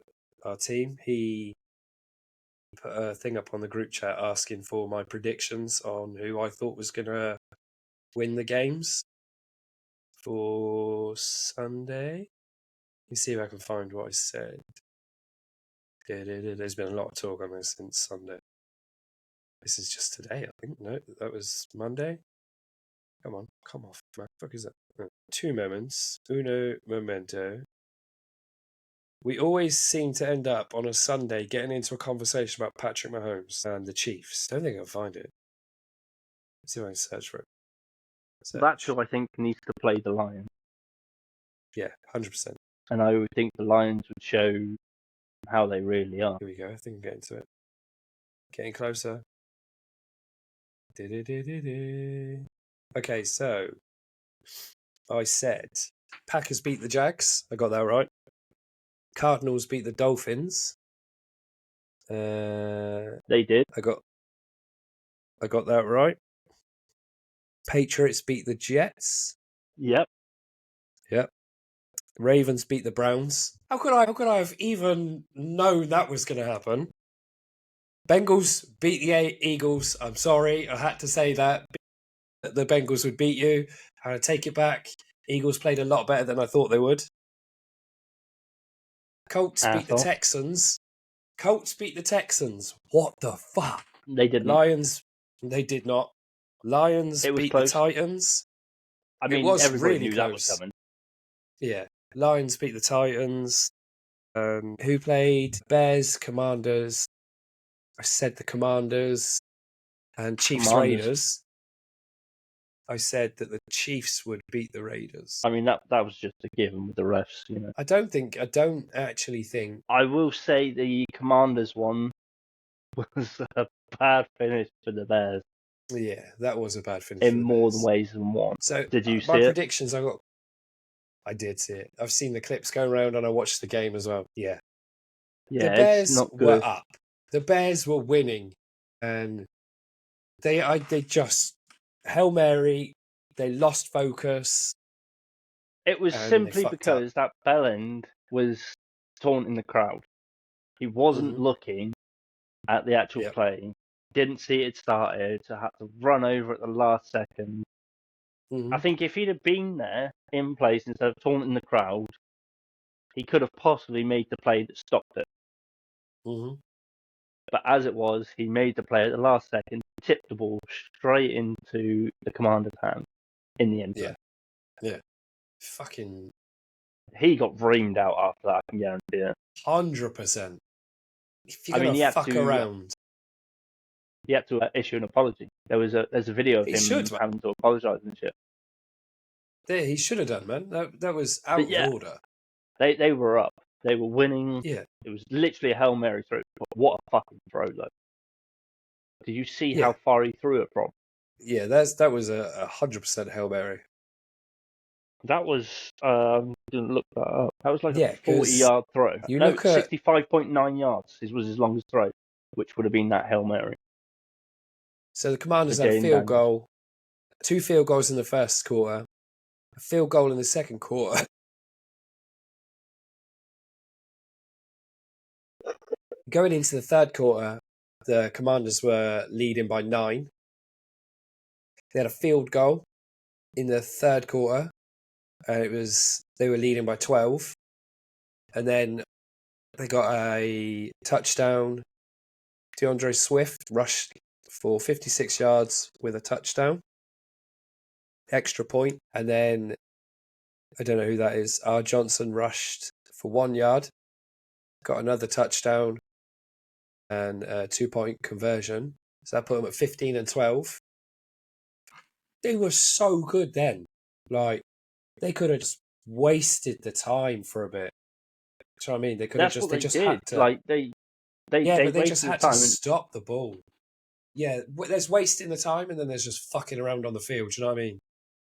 S1: our team, he put a thing up on the group chat asking for my predictions on who I thought was going to win the games for Sunday. Let me see if I can find what I said. There's been a lot of talk on this since Sunday. This is just today, I think. No, that was Monday. Come on, come off. What the fuck is that? 2 moments. Uno momento. We always seem to end up on a Sunday getting into a conversation about Patrick Mahomes and the Chiefs. Don't think I'll find it. Let's see if I can search for it.
S2: That's who I think needs to play the Lions.
S1: Yeah, 100%.
S2: And I would think the Lions would show how they really are.
S1: Here we go. I think I'm getting to it. Getting closer. Okay, so I said Packers beat the Jags. I got that right. Cardinals beat the Dolphins.
S2: They did.
S1: I got that right. Patriots beat the Jets.
S2: Yep.
S1: Ravens beat the Browns. How could I have even known that was going to happen? Bengals beat the Eagles. I'm sorry, I had to say that. The Bengals would beat you. I take it back. Eagles played a lot better than I thought they would. Colts beat the Texans. What the fuck?
S2: They didn't.
S1: Lions, they did not. Lions beat the Titans.
S2: I mean,
S1: it was
S2: everybody
S1: really
S2: knew
S1: close.
S2: That was coming.
S1: Yeah. Lions beat the Titans. Who played? Bears, Commanders. I said the Commanders. And Chiefs, Raiders. I said that the Chiefs would beat the Raiders.
S2: I mean, that was just a given with the refs, you know.
S1: I don't actually think.
S2: I will say the Commanders one was a bad finish for the Bears.
S1: Yeah, that was a bad finish.
S2: In more ways than one.
S1: So,
S2: did you see
S1: my
S2: it?
S1: predictions? I did see it. I've seen the clips going around, and I watched the game as well. Yeah, the Bears were up. The Bears were winning, and they just Hail Mary. They lost focus.
S2: It was simply because that bell end was taunting the crowd. He wasn't looking at the actual play. Didn't see it started, so had to run over at the last second. I think if he'd have been there in place instead of taunting the crowd, he could have possibly made the play that stopped it. But as it was, he made the play at the last second, tipped the ball straight into the commander's hand in the end zone.
S1: Yeah. Fucking.
S2: He got reamed out after that, I can guarantee it.
S1: 100%. If you're going to fuck around.
S2: He had to issue an apology. There's a video of him having to apologise and shit.
S1: Yeah, he should have done, man. That was out of order.
S2: They were up. They were winning.
S1: Yeah.
S2: It was literally a Hail Mary throw. What a fucking throw, though. Did you see how far he threw it from?
S1: Yeah, that was a 100% Hail Mary.
S2: That was didn't look that up. That was like a 40-yard throw.
S1: You look at
S2: 65.9 yards. This was his longest throw, which would have been that Hail Mary.
S1: So the Commanders had a field goal, 2 field goals in the first quarter, a field goal in the second quarter. Going into the third quarter, the Commanders were leading by 9. They had a field goal in the third quarter, and they were leading by 12. And then they got a touchdown. DeAndre Swift rushed for 56 yards with a touchdown. Extra point. And then, I don't know who that is. R. Johnson rushed for 1 yard. Got another touchdown and a 2-point conversion. So that put them at 15 and 12. They were so good then. Like, they could have just wasted the time for a bit. Do you know what I mean? They could have just,
S2: they
S1: just
S2: did.
S1: had to.
S2: Like, they
S1: just had to stop the ball. Yeah, there's wasting the time and then there's just fucking around on the field. Do you know what I mean?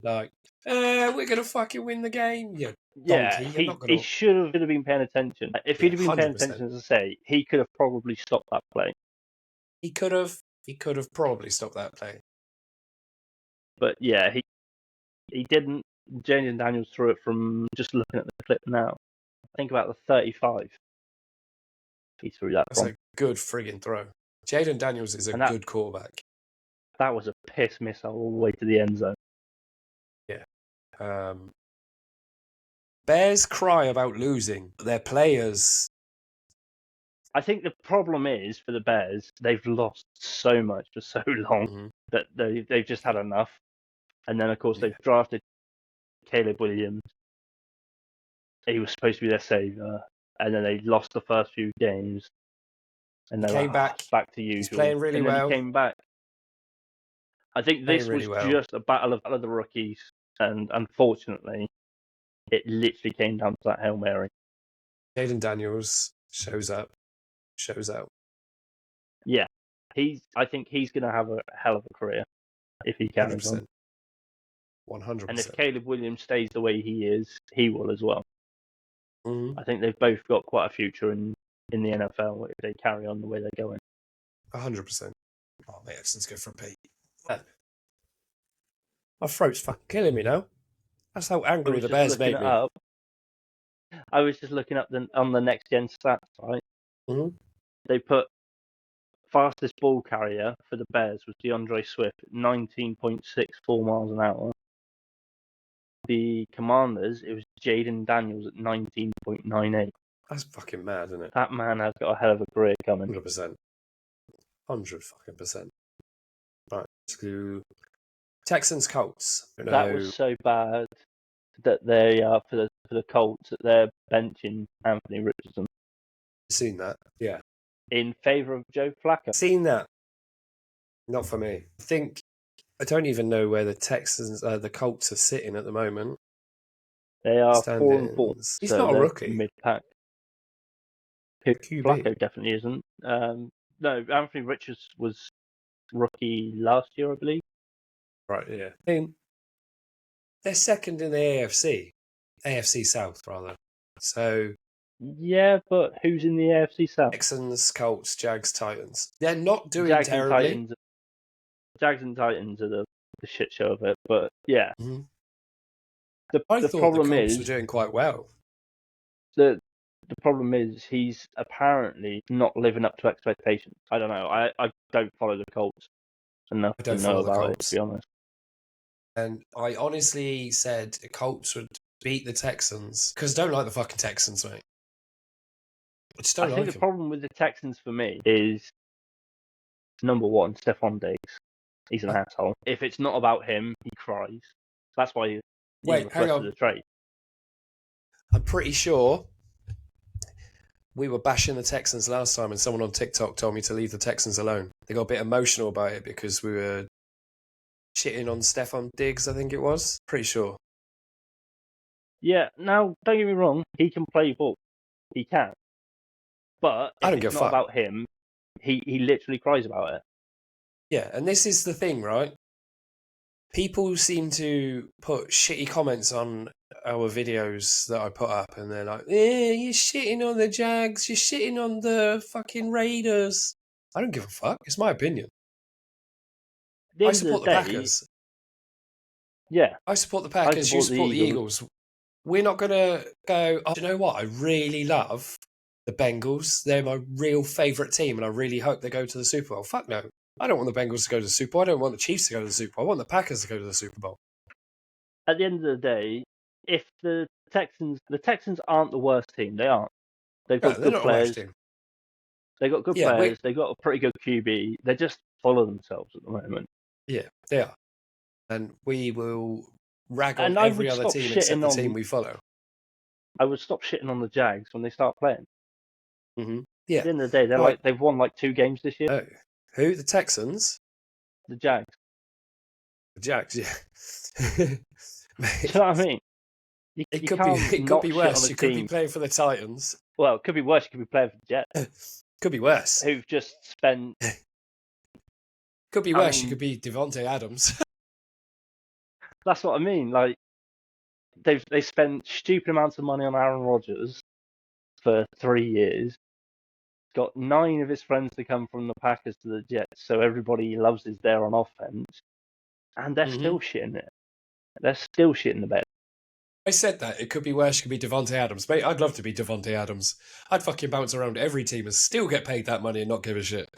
S1: Like, we're going to fucking win the game. You donkey. You're not gonna...
S2: he should have been paying attention. If he'd have been 100%. Paying attention, as I say, he could have probably stopped that play.
S1: He could have probably stopped that play.
S2: But yeah, he didn't. Jaden Daniels threw it from, just looking at the clip now, I think about the 35. He threw that
S1: That's a good friggin' throw. Jaden Daniels is a good quarterback.
S2: That was a piss missile all the way to the end zone.
S1: Yeah. Bears cry about losing. Their players...
S2: I think the problem is, for the Bears, they've lost so much for so long that they've just had enough. And then, of course, they've drafted Caleb Williams. He was supposed to be their savior. And then they lost the first few games. And then
S1: came back
S2: to usual.
S1: He's playing really
S2: and then
S1: well.
S2: He came back. I think this was just a battle of the rookies. And unfortunately, it literally came down to that Hail Mary.
S1: Jaden Daniels shows up. Shows out.
S2: Yeah. I think he's going to have a hell of a career if he carries on.
S1: 100%.
S2: And if Caleb Williams stays the way he is, he will as well.
S1: Mm-hmm.
S2: I think they've both got quite a future in the NFL if they carry on the way they're going.
S1: 100%. Oh, mate, let's go for a pee. My throat's fucking killing me now. That's how angry the Bears made me.
S2: I was just looking up on the next gen stats, right?
S1: Mm-hmm.
S2: They put fastest ball carrier for the Bears was DeAndre Swift at 19.64 miles an hour. The Commanders, it was Jaden Daniels at 19.98.
S1: That's fucking mad, isn't it?
S2: That man has got a hell of a career coming.
S1: 100%. 100%. Right, let's go. Texans Colts.
S2: That was so bad that they for the Colts that they're benching Anthony Richardson.
S1: Seen that? Yeah.
S2: In favour of Joe Flacco.
S1: Seen that? Not for me. I don't even know where the Texans, the Colts are sitting at the moment.
S2: They are 4-4.
S1: He's not a rookie.
S2: Mid-pack. Flacco definitely isn't. No, Anthony Richards was rookie last year, I believe.
S1: Right, yeah. They're second in the AFC South, rather. So...
S2: Yeah, but who's in the AFC South?
S1: Texans, Colts, Jags, Titans. They're not doing terribly.
S2: Jags and Titans are the shit show of it, but yeah.
S1: Mm-hmm.
S2: The problem
S1: the
S2: is
S1: were doing quite well.
S2: The problem is he's apparently not living up to expectations. I don't know. I don't follow the Colts enough to know about it, to be honest.
S1: And I honestly said the Colts would beat the Texans because I don't like the fucking Texans, mate. I think
S2: the problem with the Texans for me is, number one, Stephon Diggs. He's an asshole. If it's not about him, he cries. That's why he requested a trade.
S1: I'm pretty sure we were bashing the Texans last time, and someone on TikTok told me to leave the Texans alone. They got a bit emotional about it because we were shitting on Stephon Diggs, I think it was. Pretty sure.
S2: Yeah, now, don't get me wrong, he can play ball. He can. But
S1: I
S2: if
S1: don't
S2: it's
S1: give a
S2: not
S1: fuck.
S2: about him, he literally cries about it.
S1: Yeah, and this is the thing, right? People seem to put shitty comments on our videos that I put up, and they're like, you're shitting on the Jags, you're shitting on the fucking Raiders. I don't give a fuck. It's my opinion.
S2: At the
S1: I
S2: end of the
S1: support the
S2: day,
S1: Packers.
S2: yeah,
S1: I support the
S2: I
S1: Packers, you
S2: support the
S1: support the
S2: Eagles.
S1: Eagles. We're not going to go, oh, do you know what? I really love the Bengals. They're my real favourite team, and I really hope they go to the Super Bowl. Fuck no. I don't want the Bengals to go to the Super Bowl. I don't want the Chiefs to go to the Super Bowl. I want the Packers to go to the Super Bowl.
S2: At the end of the day, if the Texans aren't the worst team. They aren't. They've got
S1: No, they're
S2: good
S1: not a worst
S2: players.
S1: team.
S2: They've got good players. They've got a pretty good QB. They're just full of themselves at the moment.
S1: Yeah, they are. And we will rag on
S2: And I
S1: every
S2: would
S1: other
S2: stop
S1: team except the
S2: shitting
S1: team
S2: on.
S1: we follow.
S2: I would stop shitting on the Jags when they start playing.
S1: Mm-hmm.
S2: At
S1: Yeah.
S2: the end of the day, they've won like 2 games this year.
S1: Oh, who? The Texans?
S2: The Jags.
S1: The Jags, yeah.
S2: Do you know what I mean?
S1: It
S2: You
S1: could
S2: can't
S1: be. It
S2: not
S1: could be
S2: shit on
S1: worse.
S2: a
S1: You could be
S2: team.
S1: playing for the Titans.
S2: Well, it could be worse. You could be playing for the Jets.
S1: Could be worse.
S2: Who've just spent.
S1: Could be worse. You could be Devontae Adams.
S2: That's what I mean. Like they spent stupid amounts of money on Aaron Rodgers for 3 years. Got 9 of his friends to come from the Packers to the Jets, so everybody he loves is there on offense, and they're still shitting it. They're still shitting the bed.
S1: I said that. It could be worse. It could be Devontae Adams. Mate, I'd love to be Devontae Adams. I'd fucking bounce around every team and still get paid that money and not give a shit.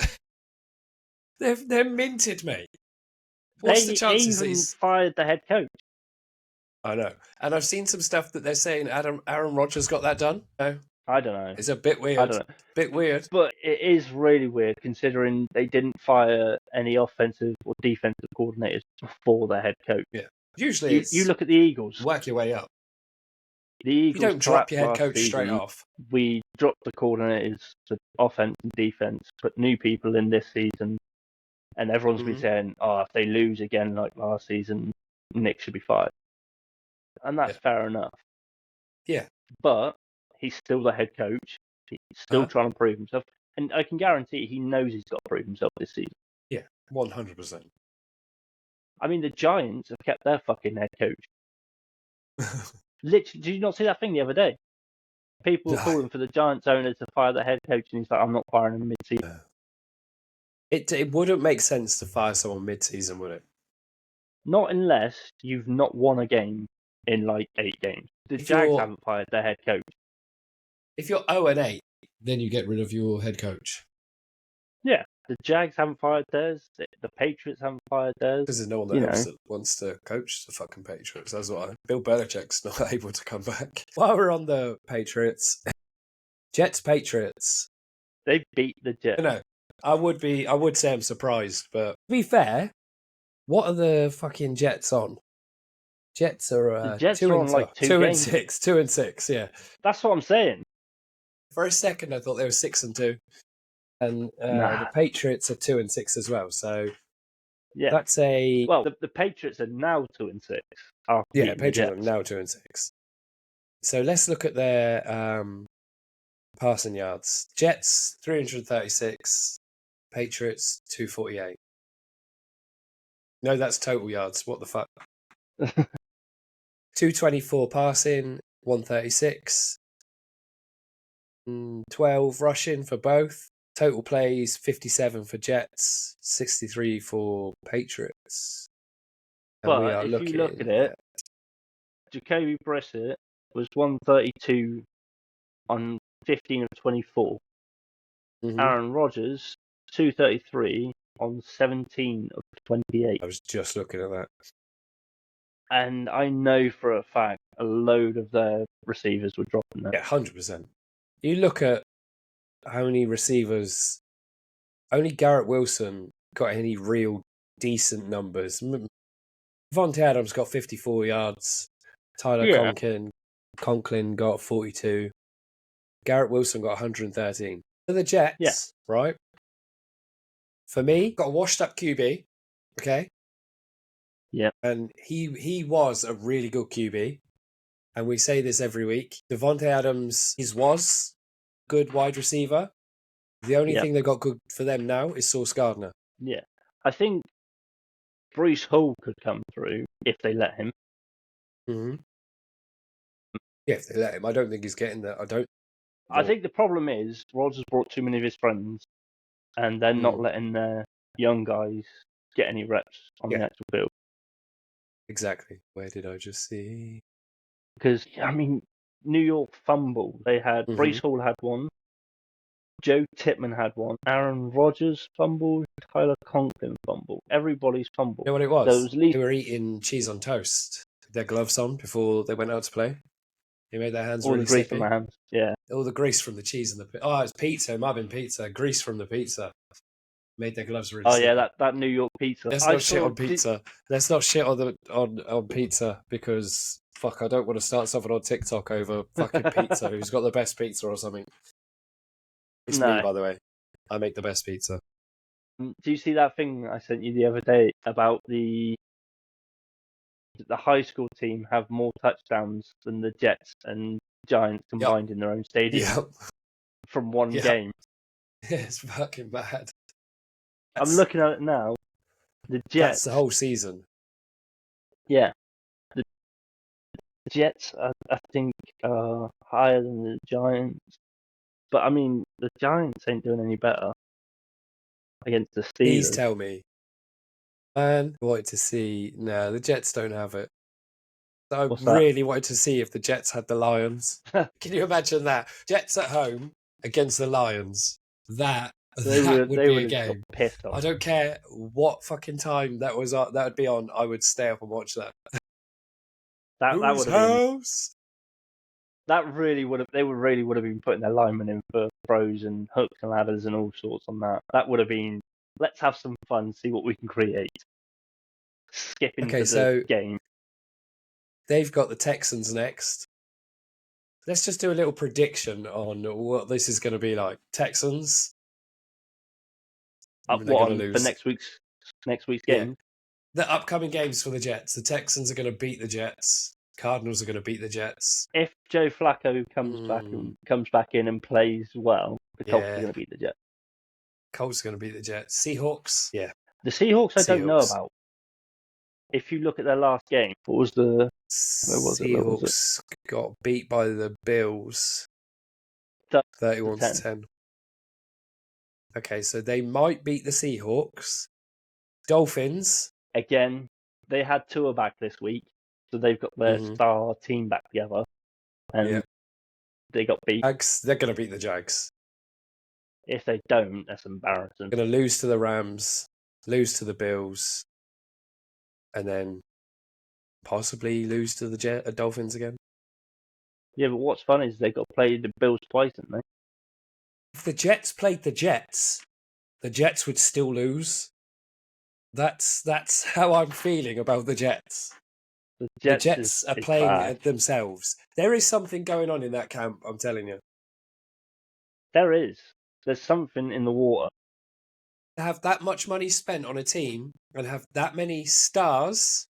S1: They're minted, mate. What's the chances
S2: They even fired the head coach.
S1: I know. And I've seen some stuff that they're saying Aaron Rodgers got that done. No?
S2: I don't know.
S1: It's a bit weird.
S2: I don't know.
S1: Bit weird.
S2: But it is really weird considering they didn't fire any offensive or defensive coordinators before the head coach.
S1: Yeah. Usually
S2: you look at the Eagles.
S1: Work your way up.
S2: The Eagles
S1: you don't drop your head coach straight off.
S2: We dropped the coordinators to offense and defense, put new people in this season, and everyone's been saying, if they lose again like last season, Nick should be fired. And that's fair enough.
S1: Yeah.
S2: But he's still the head coach. He's still trying to prove himself. And I can guarantee he knows he's got to prove himself this season.
S1: Yeah, 100%.
S2: I mean, the Giants have kept their fucking head coach. Literally, did you not see that thing the other day? People were calling for the Giants owner to fire the head coach, and he's like, I'm not firing him mid-season.
S1: It wouldn't make sense to fire someone mid-season, would it?
S2: Not unless you've not won a game in like 8 games. The Jags haven't fired their head coach.
S1: If you're 0-8, then you get rid of your head coach.
S2: Yeah, the Jags haven't fired theirs. The Patriots haven't fired theirs.
S1: Because there's no one else that wants to coach the fucking Patriots. That's why Bill Belichick's not able to come back. While we're on the Patriots, Jets-Patriots.
S2: They beat the Jets.
S1: No, I would say I'm surprised, but to be fair, what are the fucking Jets on? Jets are
S2: the Jets are on like 2 games.
S1: 2-6, 2-6, yeah.
S2: That's what I'm saying.
S1: For a second, I thought they were 6-2, and the Patriots are 2-6 as well. So
S2: yeah,
S1: that's
S2: the Patriots are now 2-6.
S1: Yeah, Patriots are now 2-6. So let's look at their passing yards. Jets 336, Patriots 248. No, that's total yards. What the fuck? 224 passing, 136. 12 rushing for both. Total plays 57 for Jets, 63 for Patriots. And
S2: but if you look at it, Jacoby Brissett was 132 on 15 of 24. Aaron Rodgers 233 on 17 of 28.
S1: I was just looking at that.
S2: And I know for a fact a load of their receivers were dropping that.
S1: Yeah, 100%. You look at how many receivers, only Garrett Wilson got any real decent numbers. Devontae Adams got 54 yards. Tyler Conklin got 42. Garrett Wilson got 113. For the Jets, right? For me, got a washed-up QB, okay?
S2: Yeah.
S1: And he was a really good QB. And we say this every week. Devontae Adams was good wide receiver. The only thing they got good for them now is Sauce Gardner.
S2: Yeah. I think Breece Hall could come through if they let him.
S1: Mm-hmm. Yeah, if they let him. I don't think he's getting that.
S2: I think the problem is Rodgers brought too many of his friends, and they're not letting their young guys get any reps on the actual field.
S1: Exactly. Where did I just see?
S2: Because, I mean, New York Fumble, they had Breece Hall had one, Joe Tippmann had one, Aaron Rodgers fumbled, Tyler Conklin fumbled. Everybody's fumbled.
S1: You know what it was? They were eating cheese on toast. Their gloves on before they went out to play. They made their hands really
S2: grease
S1: sticky.
S2: on their hands, yeah.
S1: All the grease from the cheese and the... Oh, it's pizza. It might have been pizza. Grease from the pizza. Made their gloves really sticky.
S2: Oh, yeah, that New York pizza.
S1: Let's not shit on pizza. Let's not shit on pizza because, fuck, I don't want to start something on TikTok over fucking pizza. Who's got the best pizza or something? It's me, by the way. I make the best pizza.
S2: Do you see that thing I sent you the other day about the high school team have more touchdowns than the Jets and Giants combined in their own stadium from one game?
S1: It's fucking bad.
S2: I'm looking at it now. The Jets.
S1: That's the whole season.
S2: Yeah. The Jets, I think, are higher than the Giants. But, I mean, the Giants ain't doing any better against the Steelers.
S1: Please tell me. Man, I wanted to see... No, the Jets don't have it. I really wanted to see if the Jets had the Lions. Can you imagine that? Jets at home against the Lions. That would be a game. I don't care what fucking time that would be on. I would stay up and watch that.
S2: That would have been. That really would have. They really would have been putting their linemen in for throws and hooks and ladders and all sorts on that. That would have been. Let's have some fun. See what we can create. Skip into the game.
S1: They've got the Texans next. Let's just do a little prediction on what this is going to be like. Texans.
S2: They're going to lose for next week's game.
S1: Yeah. The upcoming games for the Jets. The Texans are going to beat the Jets. Cardinals are going to beat the Jets.
S2: If Joe Flacco comes back in and plays well, the Colts are going to beat the Jets.
S1: Colts are going to beat the Jets. Seahawks. Yeah.
S2: The Seahawks I don't know about. If you look at their last game, what was the...
S1: Seahawks got beat by the Bills 31-10. Okay, so they might beat the Seahawks. Dolphins.
S2: Again, they had Tua back this week, so they've got their star team back together. And they got beat.
S1: Jags, they're going to beat the Jags.
S2: If they don't, that's embarrassing.
S1: They're going to lose to the Rams, lose to the Bills, and then possibly lose to the Dolphins again. Yeah,
S2: but what's fun is they got to play the Bills twice, didn't they?
S1: If the Jets played the Jets would still lose. That's how I'm feeling about the Jets. The Jets are playing themselves. There is something going on in that camp, I'm telling you.
S2: There is. There's something in the water.
S1: To have that much money spent on a team and have that many stars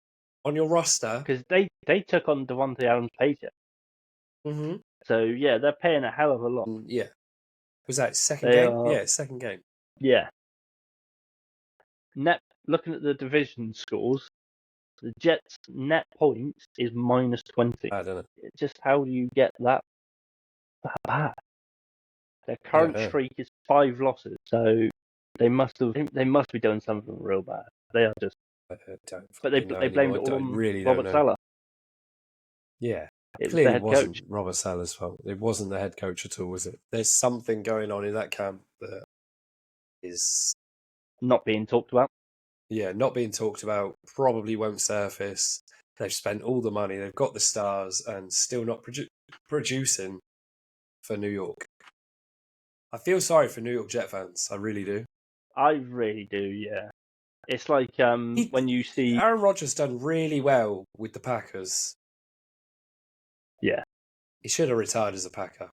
S1: on your roster.
S2: Because they took on Devontae Adams' paycheck.
S1: Mm-hmm.
S2: So, yeah, they're paying a hell of a lot.
S1: Yeah. Was that second game? Yeah, second game.
S2: Yeah. Looking at the division scores, the Jets' net points is -20.
S1: I don't know.
S2: Just how do you get that bad? Their current streak is 5 losses, so they must be doing something real bad. They are just. But they blamed it all on Robert Saleh.
S1: Yeah,
S2: it
S1: clearly wasn't Robert Saleh's fault. It wasn't the head coach at all, was it? There's something going on in that camp that is
S2: not being talked about.
S1: Yeah, not being talked about, probably won't surface. They've spent all the money, they've got the stars, and still not producing for New York. I feel sorry for New York Jet fans, I really do.
S2: I really do, yeah. It's like when you see...
S1: Aaron Rodgers done really well with the Packers.
S2: Yeah.
S1: He should have retired as a Packer.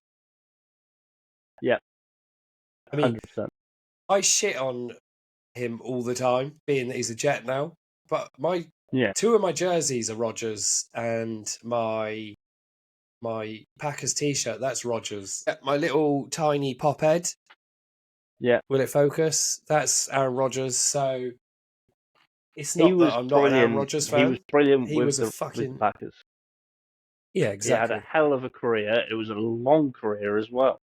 S2: Yeah. 100%.
S1: I shit on him all the time, being that he's a Jet now. But two of my jerseys are Rodgers, and my Packers t-shirt, that's Rodgers. My little tiny pop head.
S2: Yeah.
S1: Will it focus? That's Aaron Rodgers. So it's
S2: He
S1: not that
S2: was
S1: I'm not an
S2: brilliant.
S1: Aaron Rodgers
S2: He was
S1: fan.
S2: brilliant
S1: He
S2: with
S1: was a
S2: the
S1: fucking
S2: Packers.
S1: Yeah,
S2: He had
S1: exactly.
S2: a hell of a career. It was a long career as well.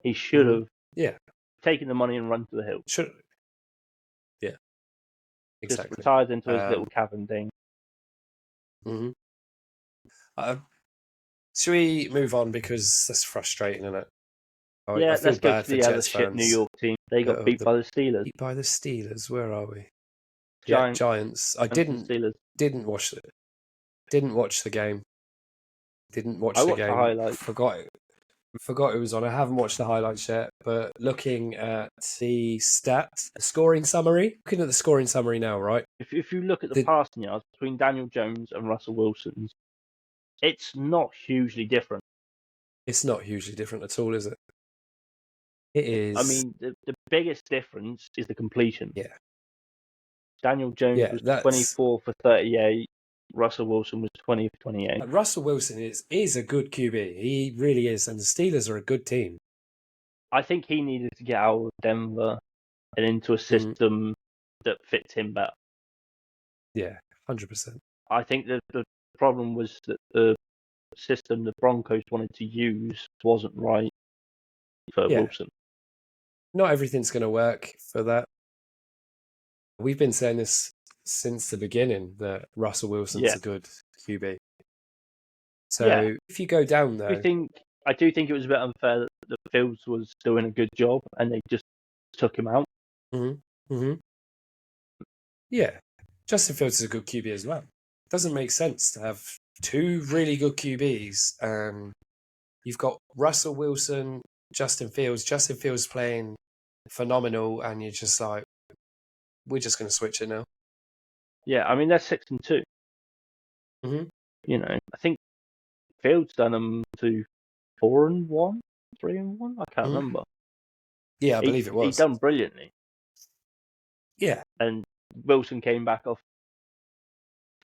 S2: He should have taken the money and run to the hills.
S1: Should Yeah. Exactly.
S2: Just retired into his little cabin thing.
S1: Mm-hmm. Should we move on, because that's frustrating, isn't it? I feel
S2: Let's go
S1: bad
S2: to
S1: for
S2: the other
S1: Jets
S2: shit
S1: fans.
S2: New York team. They got beat by the Steelers.
S1: Beat by the Steelers. Where are we?
S2: Giants.
S1: Yeah, Giants. I didn't watch the game. Didn't watch the game.
S2: The highlights.
S1: Forgot it was on. I haven't watched the highlights yet, but looking at the stats, scoring summary. Looking at the scoring summary now, right?
S2: If you look at the passing yards between Daniel Jones and Russell Wilson, it's not hugely different.
S1: It's not hugely different at all, is it? It is.
S2: I mean, the biggest difference is the completion.
S1: Yeah.
S2: Daniel Jones was 24 for 38. Russell Wilson was 20 for 28.
S1: Russell Wilson is a good QB. He really is, and the Steelers are a good team.
S2: I think he needed to get out of Denver and into a system that fits him better.
S1: Yeah, 100%.
S2: I think that the problem was that the system the Broncos wanted to use wasn't right for Wilson.
S1: Not everything's going to work for that. We've been saying this since the beginning, that Russell Wilson's a good QB. So if you go down there,
S2: I do think it was a bit unfair that Fields was doing a good job and they just took him out.
S1: Yeah, Justin Fields is a good QB as well. It doesn't make sense to have two really good QBs. You've got Russell Wilson, Justin Fields. Justin Fields playing phenomenal, and you're just like, we're just going to switch it now.
S2: Yeah, I mean, they're 6-2. You know, I think Fields done them to 4-1, 3-1. I can't remember.
S1: Yeah, I believe it was.
S2: He done brilliantly.
S1: Yeah,
S2: and Wilson came back off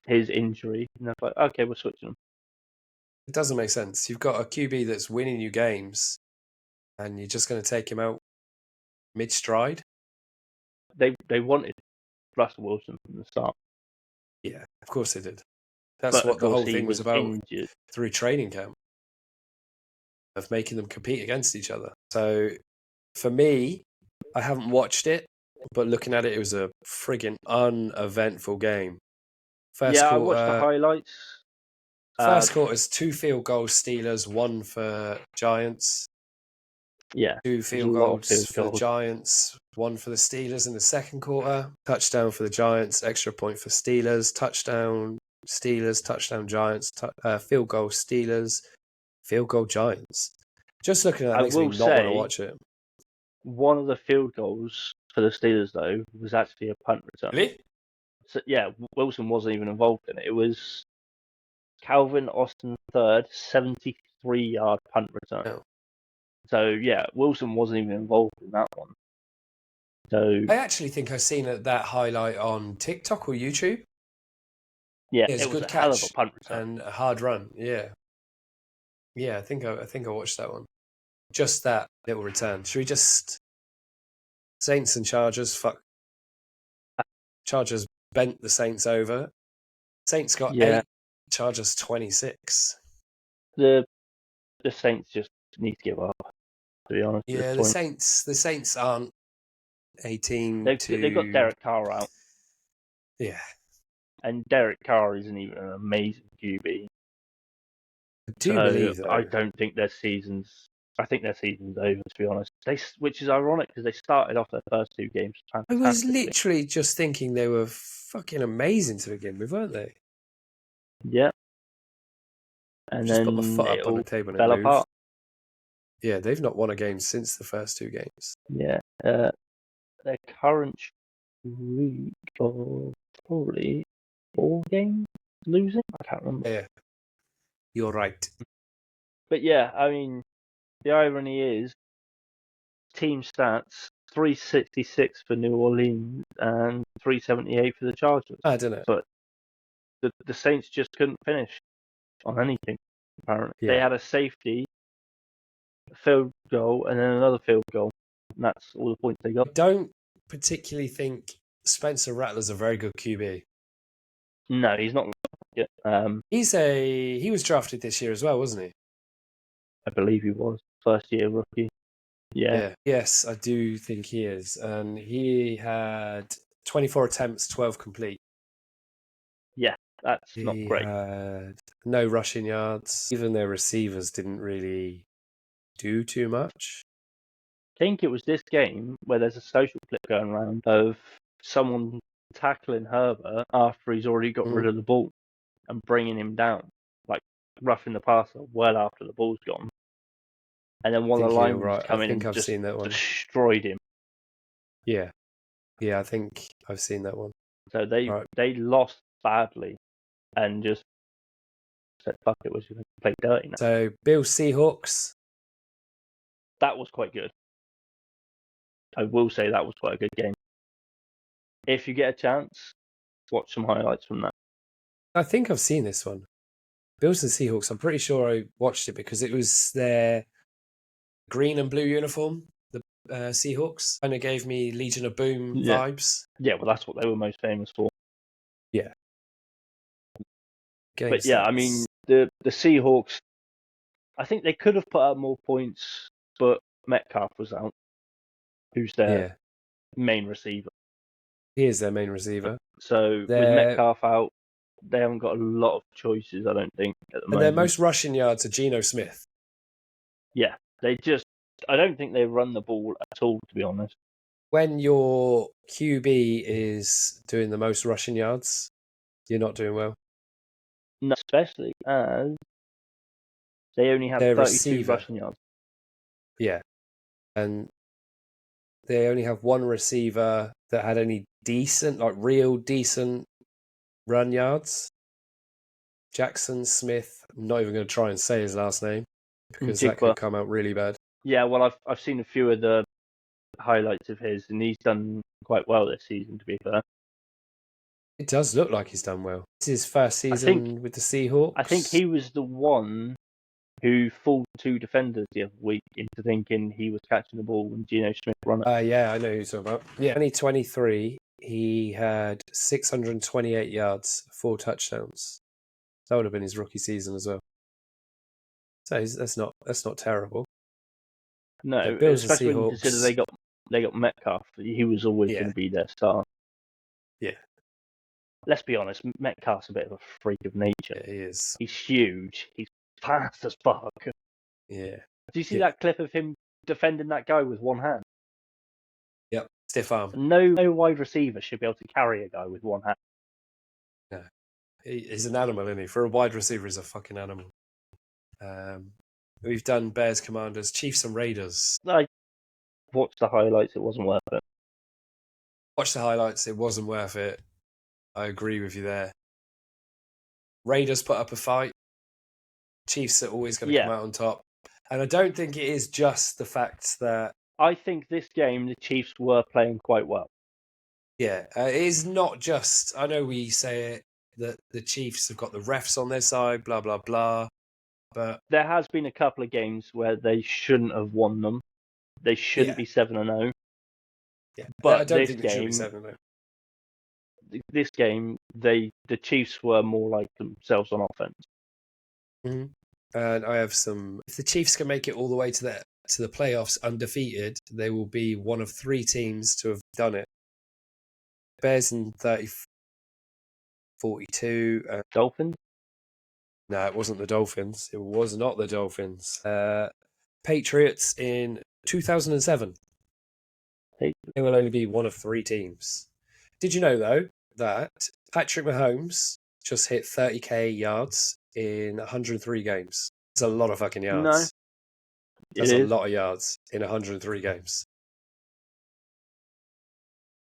S2: his injury, and they're like, okay, we're switching him.
S1: It doesn't make sense. You've got a QB that's winning you games, and you're just going to take him out mid-stride.
S2: They wanted Russell Wilson from the start.
S1: Yeah, of course they did. That's what the whole thing was about
S2: injured.
S1: Through training camp, of making them compete against each other. So for me, I haven't watched it, but looking at it, it was a friggin' uneventful game.
S2: First quarter, I watched the highlights.
S1: First quarter's 2 field goals Steelers, 1 for Giants.
S2: Yeah.
S1: 2 field goals for the Giants, 1 for the Steelers in the second quarter. Touchdown for the Giants, extra point for Steelers. Touchdown Steelers, touchdown Giants, field goal Steelers, field goal Giants. Just looking at that makes me not want to watch it.
S2: One of the field goals for the Steelers, though, was actually a punt return.
S1: Really?
S2: So, yeah, Wilson wasn't even involved in it. It was Calvin Austin III, 73-yard punt return.
S1: Oh.
S2: So, yeah, Wilson wasn't even involved in that one. So
S1: I actually think I've seen that highlight on TikTok or YouTube.
S2: Yeah, it was a good catch, hell of a punt return.
S1: And a hard run, yeah. Yeah, I think I watched that one. Just that little return. Should we just... Saints and Chargers, fuck. Chargers bent the Saints over. Saints got 8, Chargers 26.
S2: The Saints just need to give up, to be honest.
S1: Yeah, the Saints aren't a team
S2: They've got Derek Carr out.
S1: Yeah.
S2: And Derek Carr isn't even an amazing QB.
S1: I do believe, though.
S2: I don't think their season's... I think their season's over, to be honest. Which is ironic, because they started off their first 2 games fantastically.
S1: I was literally just thinking they were fucking amazing to begin with, weren't they?
S2: Yeah. And
S1: just
S2: then
S1: put my foot up on the table and
S2: fell apart.
S1: Yeah, they've not won a game since the first 2 games.
S2: Yeah. Their current streak of probably 4 games losing. I can't remember.
S1: Yeah. You're right.
S2: But yeah, I mean, the irony is team stats: 366 for New Orleans and 378 for the Chargers.
S1: I don't know.
S2: But the Saints just couldn't finish on anything. Apparently,
S1: Yeah.
S2: they had a safety, a field goal, and then another field goal. And that's all the points they got.
S1: I don't particularly think Spencer Rattler's a very good QB.
S2: No, he's not.
S1: He was drafted this year as well, wasn't he?
S2: I believe he was first year rookie. Yeah.
S1: Yes, I do think he is. And he had 24 attempts, 12 complete.
S2: Yeah, that's not great.
S1: He had no rushing yards. Even their receivers didn't really do too much.
S2: I think it was this game where there's a social clip going around of someone tackling Herbert after he's already got rid of the ball and bringing him down, like roughing the passer well after the ball's gone. And then one of the linemen come in and just destroyed him.
S1: Yeah, I think I've seen that one.
S2: So they lost badly and just said, fuck it, we're just going to play dirty now.
S1: So Bills Seahawks.
S2: That was quite good. I will say that was quite a good game. If you get a chance, watch some highlights from that.
S1: I think I've seen this one. Bills and Seahawks, I'm pretty sure I watched it because it was their green and blue uniform, the Seahawks. Kind of gave me Legion of Boom vibes.
S2: Yeah, well, that's what they were most famous for.
S1: Yeah.
S2: But yeah, I mean, the Seahawks, I think they could have put up more points, but Metcalf was out, who's their main receiver.
S1: He is their main receiver.
S2: So with Metcalf out, they haven't got a lot of choices, I don't think, at the moment.
S1: And their most rushing yards are Geno Smith.
S2: Yeah, I don't think they run the ball at all, to be honest.
S1: When your QB is doing the most rushing yards, you're not doing well.
S2: No, especially as they only have 32 rushing yards.
S1: Yeah. And they only have one receiver that had any decent, like real decent run yards. Jackson Smith. I'm not even going to try and say his last name because that could come out really bad.
S2: Yeah, well, I've seen a few of the highlights of his, and he's done quite well this season, to be fair.
S1: It does look like he's done well. This is his first season with the Seahawks.
S2: I think he was the one who fooled two defenders the other week into thinking he was catching the ball when Geno Smith ran it.
S1: Yeah, I know who you're talking about. Yeah, 2023, he had 628 yards, 4 touchdowns. That would have been his rookie season as well. So that's not terrible.
S2: No, especially when you consider they got Metcalf. He was always going to be their star.
S1: Yeah.
S2: Let's be honest, Metcalf's a bit of a freak of nature.
S1: Yeah, he is.
S2: He's huge. He's fast as fuck.
S1: Yeah.
S2: Do you see that clip of him defending that guy with one hand?
S1: Yep, stiff arm.
S2: No wide receiver should be able to carry a guy with one hand.
S1: No. He's an animal, isn't he? For a wide receiver, he's a fucking animal. We've done Bears, Commanders, Chiefs and Raiders.
S2: I watched the highlights. It wasn't worth it.
S1: Watch the highlights. It wasn't worth it. I agree with you there. Raiders put up a fight. Chiefs are always going to come out on top. And I don't think it is just the fact that...
S2: I think this game, the Chiefs were playing quite well.
S1: Yeah, it is not just... I know we say it, that the Chiefs have got the refs on their side, blah, blah, blah. But
S2: there has been a couple of games where they shouldn't have won them. They shouldn't be 7-0.
S1: Yeah,
S2: but
S1: I don't think they should be 7-0.
S2: This game, the Chiefs were more like themselves on offense.
S1: Mm-hmm. And I have some. If the Chiefs can make it all the way to the playoffs undefeated, they will be one of 3 teams to have done it. Bears in 42.
S2: Dolphins?
S1: No, it wasn't the Dolphins. It was not the Dolphins. Patriots in 2007. They will only be one of 3 teams. Did you know, though, that Patrick Mahomes just hit 30k yards in 103 games? That's a lot of fucking yards.
S2: No.
S1: That's a lot of yards in 103 games.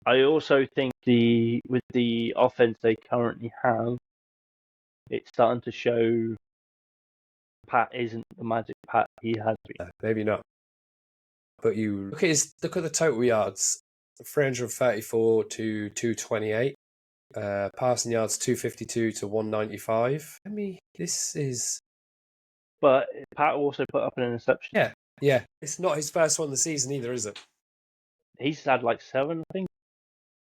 S2: I also think with the offense they currently have, it's starting to show Pat isn't the magic Pat he has been.
S1: Maybe not. But you look at the total yards: 334 to 228. Passing yards 252 to 195. This is.
S2: But Pat also put up an interception.
S1: Yeah. It's not his first one of the season either, is it?
S2: He's had like 7, I think.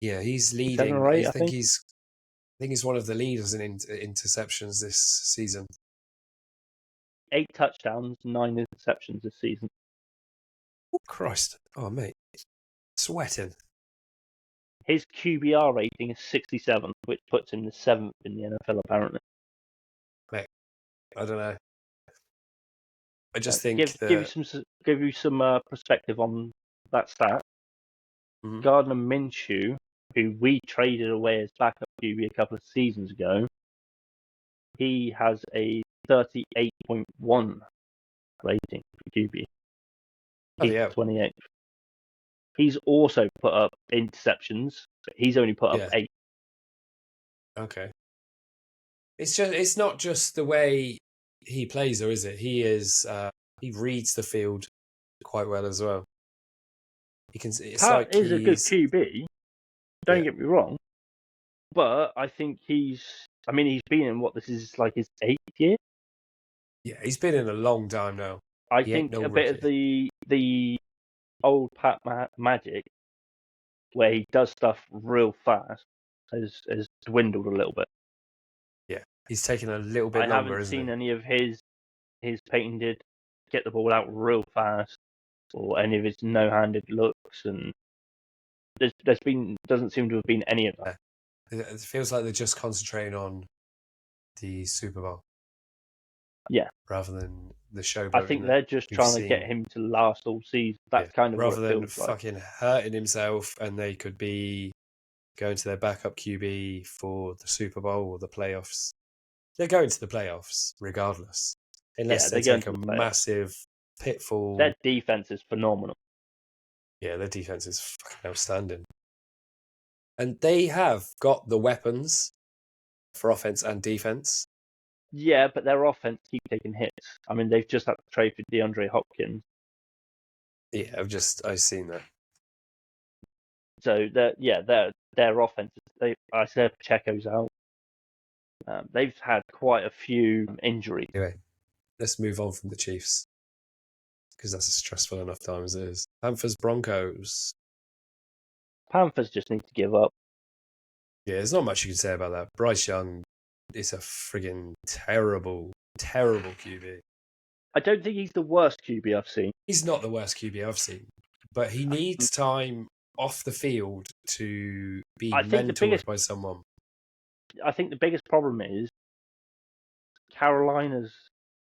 S1: Yeah, he's leading.
S2: 7 or 8,
S1: I think he's one of the leaders in interceptions this season.
S2: 8 touchdowns, 9 interceptions this season.
S1: Oh, Christ. Oh, mate. Sweating.
S2: His QBR rating is 67, which puts him the 7th in the NFL, apparently.
S1: Mate, I don't know. I just think
S2: give you some perspective on that stat.
S1: Mm-hmm.
S2: Gardner Minshew, who we traded away as backup QB a couple of seasons ago, he has a 38.1 rating for QB. He's 28th. He's also put up interceptions, but he's only put up 8.
S1: Okay. It's not just the way he plays, though, is it? He reads the field quite well as well.
S2: Pat is a good QB. Don't get me wrong, but I think he's been in this is like his 8th year.
S1: Yeah, he's been in a long time now.
S2: I think a bit of the old Pat magic, where he does stuff real fast, has dwindled a little bit.
S1: Yeah, he's taken a little bit longer. I haven't
S2: seen any of his patented get the ball out real fast, or any of his no-handed looks, and doesn't seem to have been any of that.
S1: It feels like they're just concentrating on the Super Bowl.
S2: Yeah.
S1: Rather than the showboat.
S2: I think they're just trying to get him to last all season. That's kind of
S1: rather
S2: what it
S1: than
S2: feels like.
S1: fucking hurting himself, and they could be going to their backup QB for the Super Bowl or the playoffs. They're going to the playoffs regardless, unless they take a massive pitfall.
S2: Their defense is phenomenal.
S1: Yeah, their defense is fucking outstanding. And they have got the weapons for offense and defense.
S2: Yeah, but their offense keep taking hits. I mean, they've just had to trade for DeAndre Hopkins.
S1: Yeah, I've seen that.
S2: So their offense. I said Pacheco's out. They've had quite a few injuries.
S1: Anyway, let's move on from the Chiefs, because that's a stressful enough time as it is. Panthers, Broncos.
S2: Panthers just need to give up.
S1: Yeah, there's not much you can say about that. Bryce Young is a friggin' terrible, terrible QB.
S2: I don't think he's the worst QB I've seen.
S1: He's not the worst QB I've seen, but he needs time off the field to be mentored by someone.
S2: I think the biggest problem is Carolina's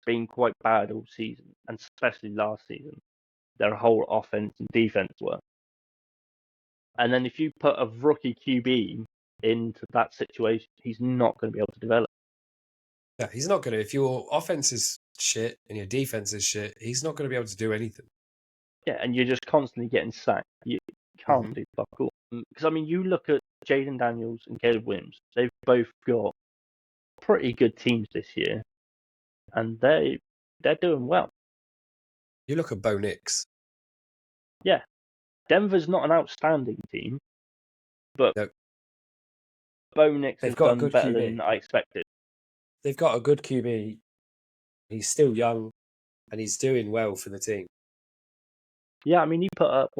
S2: been quite bad all season, and especially last season. Their whole offense and defense were. And then if you put a rookie QB into that situation, he's not going to be able to develop.
S1: Yeah, he's not going to. If your offense is shit and your defense is shit, he's not going to be able to do anything.
S2: Yeah, and you're just constantly getting sacked. You can't do fuck all. Because, you look at Jaden Daniels and Caleb Williams. They've both got pretty good teams this year, and they're doing well.
S1: You look at Bo Nix.
S2: Yeah. Denver's not an outstanding team, but Bo Nix has done better than I expected.
S1: They've got a good QB. He's still young, and he's doing well for the team.
S2: Yeah, he put up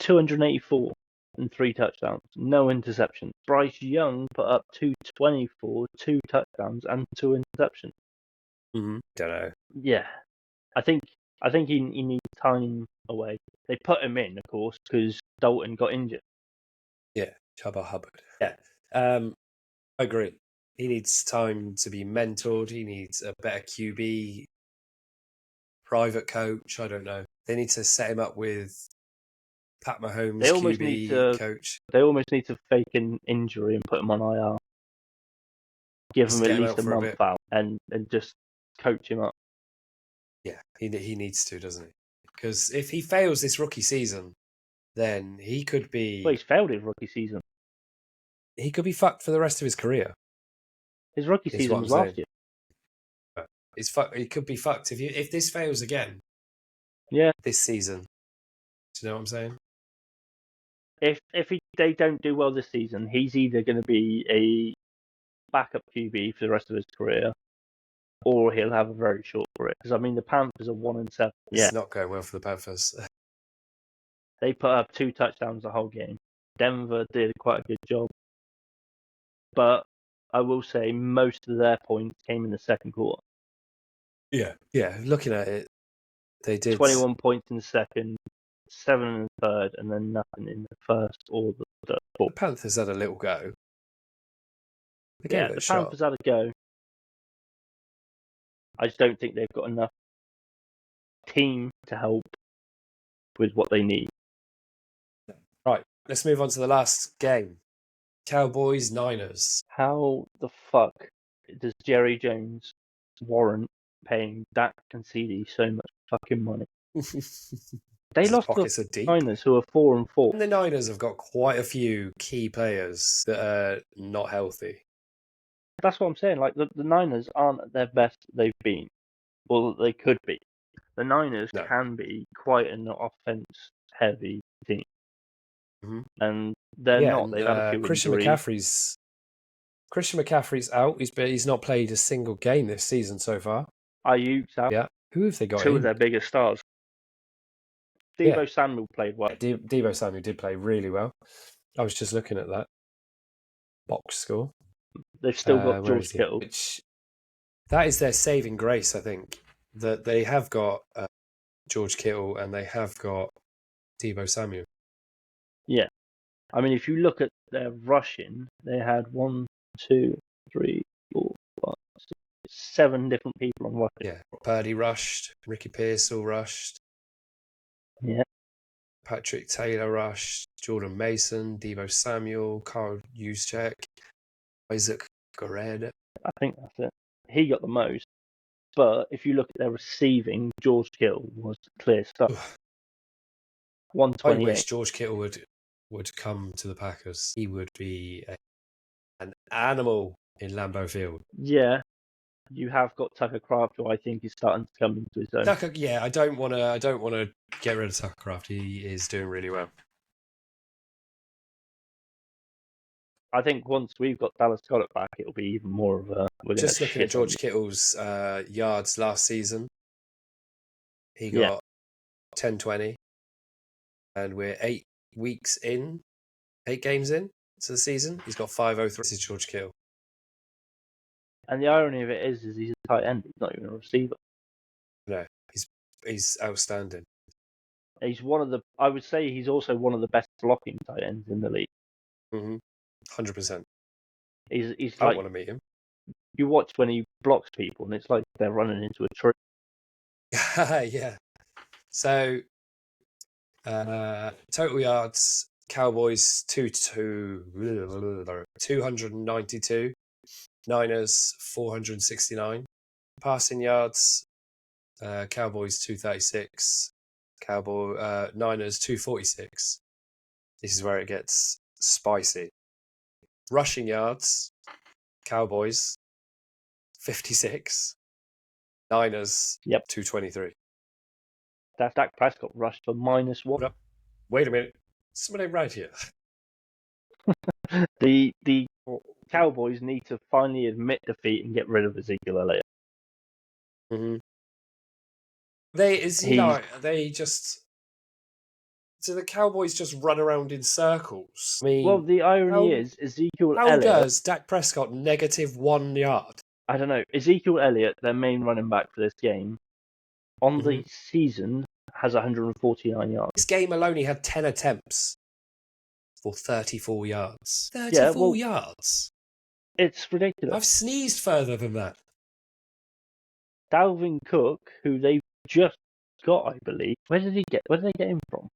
S2: 284 and 3 touchdowns, no interceptions. Bryce Young put up 224, 2 touchdowns and 2 interceptions.
S1: Don't know.
S2: Yeah, I think he needs time away. They put him in, of course, because Dalton got injured.
S1: Yeah, Chubba Hubbard. Yeah, I agree. He needs time to be mentored. He needs a better QB, private coach. I don't know. They need to set him up with Pat Mahomes, QB coach.
S2: They almost need to fake an injury and put him on IR. Give him at least a month out and just coach him up.
S1: Yeah, he needs to, doesn't he? Because if he fails this rookie season, then he could be...
S2: Well, he's failed his rookie season.
S1: He could be fucked for the rest of his career.
S2: His rookie season was last year.
S1: He could be fucked if this fails again.
S2: Yeah.
S1: This season. Do you know what I'm saying?
S2: If they don't do well this season, he's either going to be a backup QB for the rest of his career, or he'll have a very short career. Because I mean, the Panthers are 1-7. Yeah,
S1: It's not going well for the Panthers.
S2: they put up 2 touchdowns the whole game. Denver did quite a good job, but I will say most of their points came in the second quarter.
S1: Yeah. Looking at it, they did
S2: 21 points in the second, 7 in the third, and then nothing in the first or the fourth.
S1: The Panthers had a little go. They gave
S2: Yeah,
S1: it a
S2: the
S1: shot.
S2: Panthers had a go. I just don't think they've got enough team to help with what they need.
S1: Right, let's move on to the last game. Cowboys, Niners.
S2: How the fuck does Jerry Jones warrant paying Dak and CD so much fucking money? They lost to
S1: Pockets are
S2: the
S1: deep.
S2: Niners, who are 4-4.
S1: And the Niners have got quite a few key players that are not healthy.
S2: That's what I'm saying. Like the Niners aren't at their best they've been, or they could be. The Niners can be quite an offense-heavy team, and they're not. They've had a few injuries.
S1: Christian McCaffrey's out. He's not played a single game this season so far.
S2: Ayuk's out.
S1: Yeah. Who have they got?
S2: 2 of their biggest stars. Deebo Samuel played well.
S1: Deebo Samuel did play really well. I was just looking at that box score.
S2: They've still got George Kittle.
S1: That is their saving grace, I think. That they have got George Kittle and they have got Deebo Samuel.
S2: Yeah. I mean, if you look at their rushing, they had 1, 2, 3, 4, 5, 6, 7 different people on rushing.
S1: Yeah. Purdy rushed. Ricky Pearsall rushed.
S2: Yeah.
S1: Patrick Taylor rushed. Jordan Mason, Deebo Samuel, Kyle Juszczyk, Isaac Gored.
S2: I think that's it. He got the most. But if you look at their receiving, George Kittle was clear stuff. 128.
S1: I wish George Kittle would come to the Packers. He would be an animal in Lambeau Field.
S2: Yeah, you have got Tucker Kraft, who I think is starting to come into his own.
S1: Tucker, yeah, I don't want to get rid of Tucker Kraft. He is doing really well.
S2: I think once we've got Dallas Goedert back, it'll be even more of a.
S1: Just looking at George Kittle's yards last season, he got 10-20, and we're 8 games in to the season. He's got 503. This is George Kittle.
S2: And the irony of it is he's a tight end. He's not even a receiver.
S1: No, he's outstanding.
S2: He's I would say he's also one of the best blocking tight ends in the league.
S1: 100%.
S2: He's
S1: I want to meet him.
S2: You watch when he blocks people, and it's like they're running into a tree.
S1: Yeah. So, total yards, Cowboys 292, Niners 469. Passing yards, Cowboys 236, Niners 246. This is where it gets spicy. Rushing yards, Cowboys 56, Niners 223.
S2: That Dak Prescott rushed for -1.
S1: Wait a minute, something right here.
S2: The Cowboys need to finally admit defeat and get rid of Ezekiel Elliott.
S1: Do the Cowboys just run around in circles? I mean,
S2: well, the irony is Ezekiel Elliott.
S1: How does Dak Prescott -1 yard?
S2: I don't know. Ezekiel Elliott, their main running back for this game, on the season has 149 yards.
S1: This game alone, he had 10 attempts for 34 yards. 34 yards?
S2: It's ridiculous.
S1: I've sneezed further than that.
S2: Dalvin Cook, who they've just got, I believe. Where did they get him from?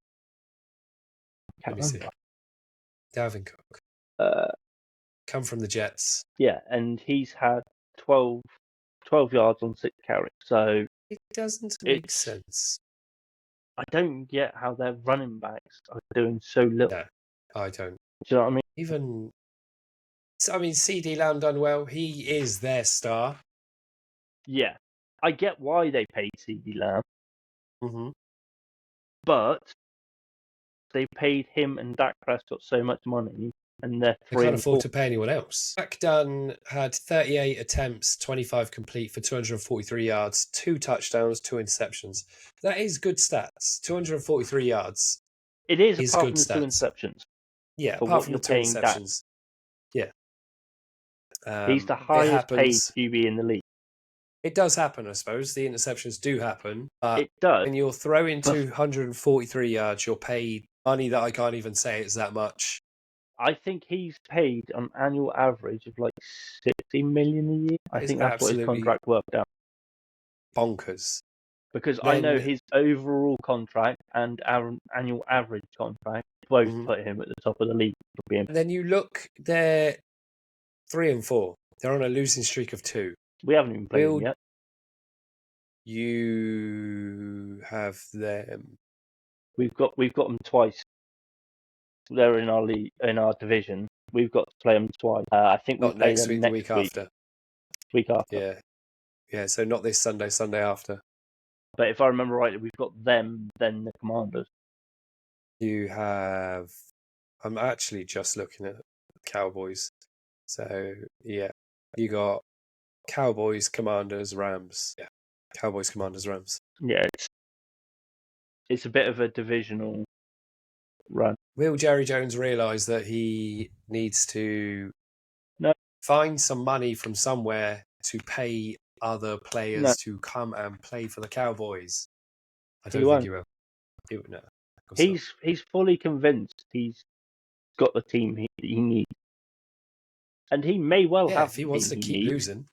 S1: Let me see. Dalvin Cook. Come from the Jets.
S2: Yeah, and he's had 12 yards on 6 carries. So
S1: it doesn't make sense.
S2: I don't get how their running backs are doing so little.
S1: No, I don't.
S2: Do you know what I mean?
S1: CD Lamb done well. He is their star.
S2: Yeah. I get why they paid CD Lamb. But they paid him and Dak Prescott so much money, and they're
S1: They
S2: 3
S1: can't
S2: and
S1: afford
S2: 4.
S1: to pay anyone else. Dak Dunn had 38 attempts, 25 complete for 243 yards, 2 touchdowns, 2 interceptions. That is good stats. 243 yards
S2: It is,
S1: is
S2: apart
S1: good
S2: from the 2
S1: stats.
S2: interceptions.
S1: Yeah,
S2: For
S1: apart
S2: what
S1: from
S2: you're
S1: the 2
S2: paying Dak.
S1: interceptions. Yeah.
S2: He's the
S1: It
S2: highest paid
S1: happens.
S2: QB in the league.
S1: It does happen, I suppose. The interceptions do happen. But
S2: It does.
S1: when you're throwing 243 yards, you're paid money that I can't even say it's that much.
S2: I think he's paid an annual average of like 60 million a year. I think that's what his contract worked out.
S1: Bonkers.
S2: Because I know his overall contract and our annual average contract both put him at the top of the league.
S1: And then you look, they're 3 and 4. They're on a losing streak of 2.
S2: We haven't even played them yet.
S1: You have them.
S2: We've got them twice. They're in our league, in our division. We've got to play them twice. I think we play them next week.
S1: The week after.
S2: Week after.
S1: Yeah. So not this Sunday. Sunday after.
S2: But if I remember rightly, we've got them, then the Commanders.
S1: You have. I'm actually just looking at Cowboys. So yeah, you got Cowboys, Commanders, Rams. Yeah, Cowboys, Commanders, Rams.
S2: Yeah, it's a bit of a divisional run.
S1: Will Jerry Jones realise that he needs to find some money from somewhere to pay other players to come and play for the Cowboys? I don't think he will. No,
S2: he's fully convinced he's got the team he needs, and he may well have.
S1: If he wants to keep losing.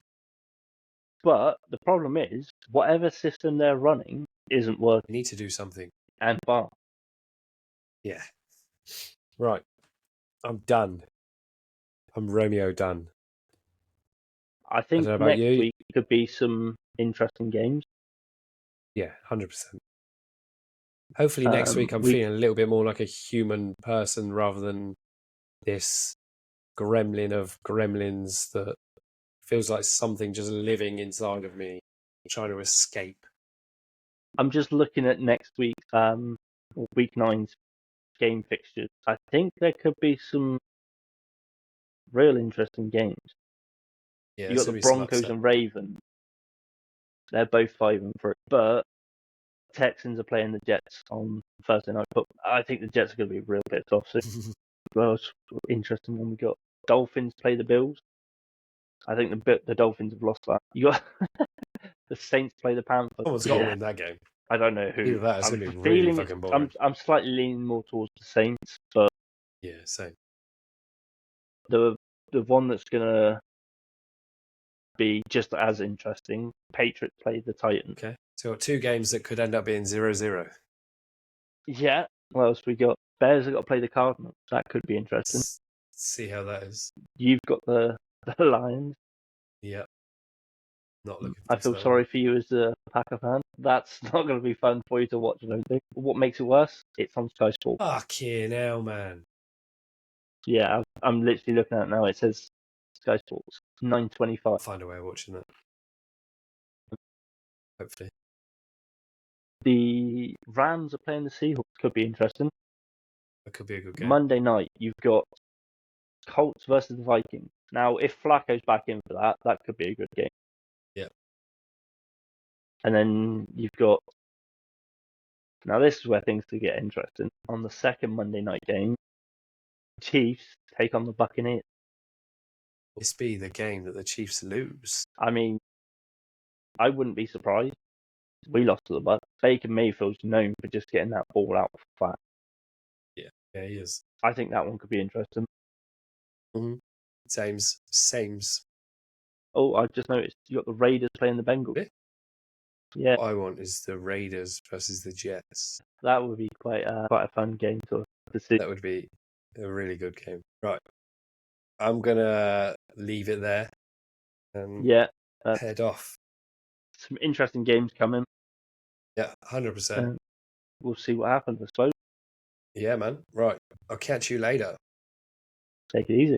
S2: But the problem is, whatever system they're running isn't working.
S1: They need to do something.
S2: And bar.
S1: Yeah. Right. I'm done. I'm Romeo done.
S2: I think next week could be some interesting games.
S1: Yeah, 100%. Hopefully next week I'm feeling a little bit more like a human person rather than this gremlin of gremlins that feels like something just living inside of me, trying to escape.
S2: I'm just looking at next week, week 9's game fixtures. I think there could be some real interesting games. Yeah, you got the Broncos and Ravens. They're both 5 and 3, but Texans are playing the Jets on Thursday night. But I think the Jets are going to be real pissed off. So, well, it's an interesting one we got. Dolphins play the Bills. I think the Dolphins have lost that. You got the Saints play the Panthers.
S1: Someone's got to win that game.
S2: I don't know who.
S1: Either that, it's going to be really fucking boring.
S2: I'm slightly leaning more towards the Saints, but
S1: yeah, same.
S2: The one that's going to be just as interesting, Patriots play the Titans.
S1: Okay, so got 2 games that could end up being 0-0.
S2: Yeah. What else we got? Bears have got to play the Cardinals. That could be interesting.
S1: See how that is.
S2: You've got the Lions.
S1: Yeah. Not looking.
S2: I feel sorry for you as a Packer fan. That's not going to be fun for you to watch, I don't think. What makes it worse? It's on Sky Sports.
S1: Fucking hell, man.
S2: Yeah, I'm literally looking at it now. It says Sky Sports, 9:25.
S1: I'll find a way of watching that. Hopefully.
S2: The Rams are playing the Seahawks. Could be interesting.
S1: That could be a good game.
S2: Monday night, you've got Colts versus the Vikings. Now, if Flacco's back in for that, that could be a good game.
S1: Yeah.
S2: And then you've got... Now, this is where things could get interesting. On the second Monday night game, Chiefs take on the Buccaneers.
S1: Will this be the game that the Chiefs lose?
S2: I mean, I wouldn't be surprised. We lost to the Bucs. Baker Mayfield's known for just getting that ball out flat.
S1: Yeah, he is.
S2: I think that one could be interesting.
S1: Mm-hmm. Sames.
S2: Oh, I've just noticed you got the Raiders playing the Bengals.
S1: Really?
S2: Yeah.
S1: What I want is the Raiders versus the Jets.
S2: That would be quite a fun game to see.
S1: That would be a really good game. Right. I'm going to leave it there and head off.
S2: Some interesting games coming.
S1: Yeah, 100%.
S2: We'll see what happens, I suppose.
S1: Yeah, man. Right. I'll catch you later.
S2: Take it easy.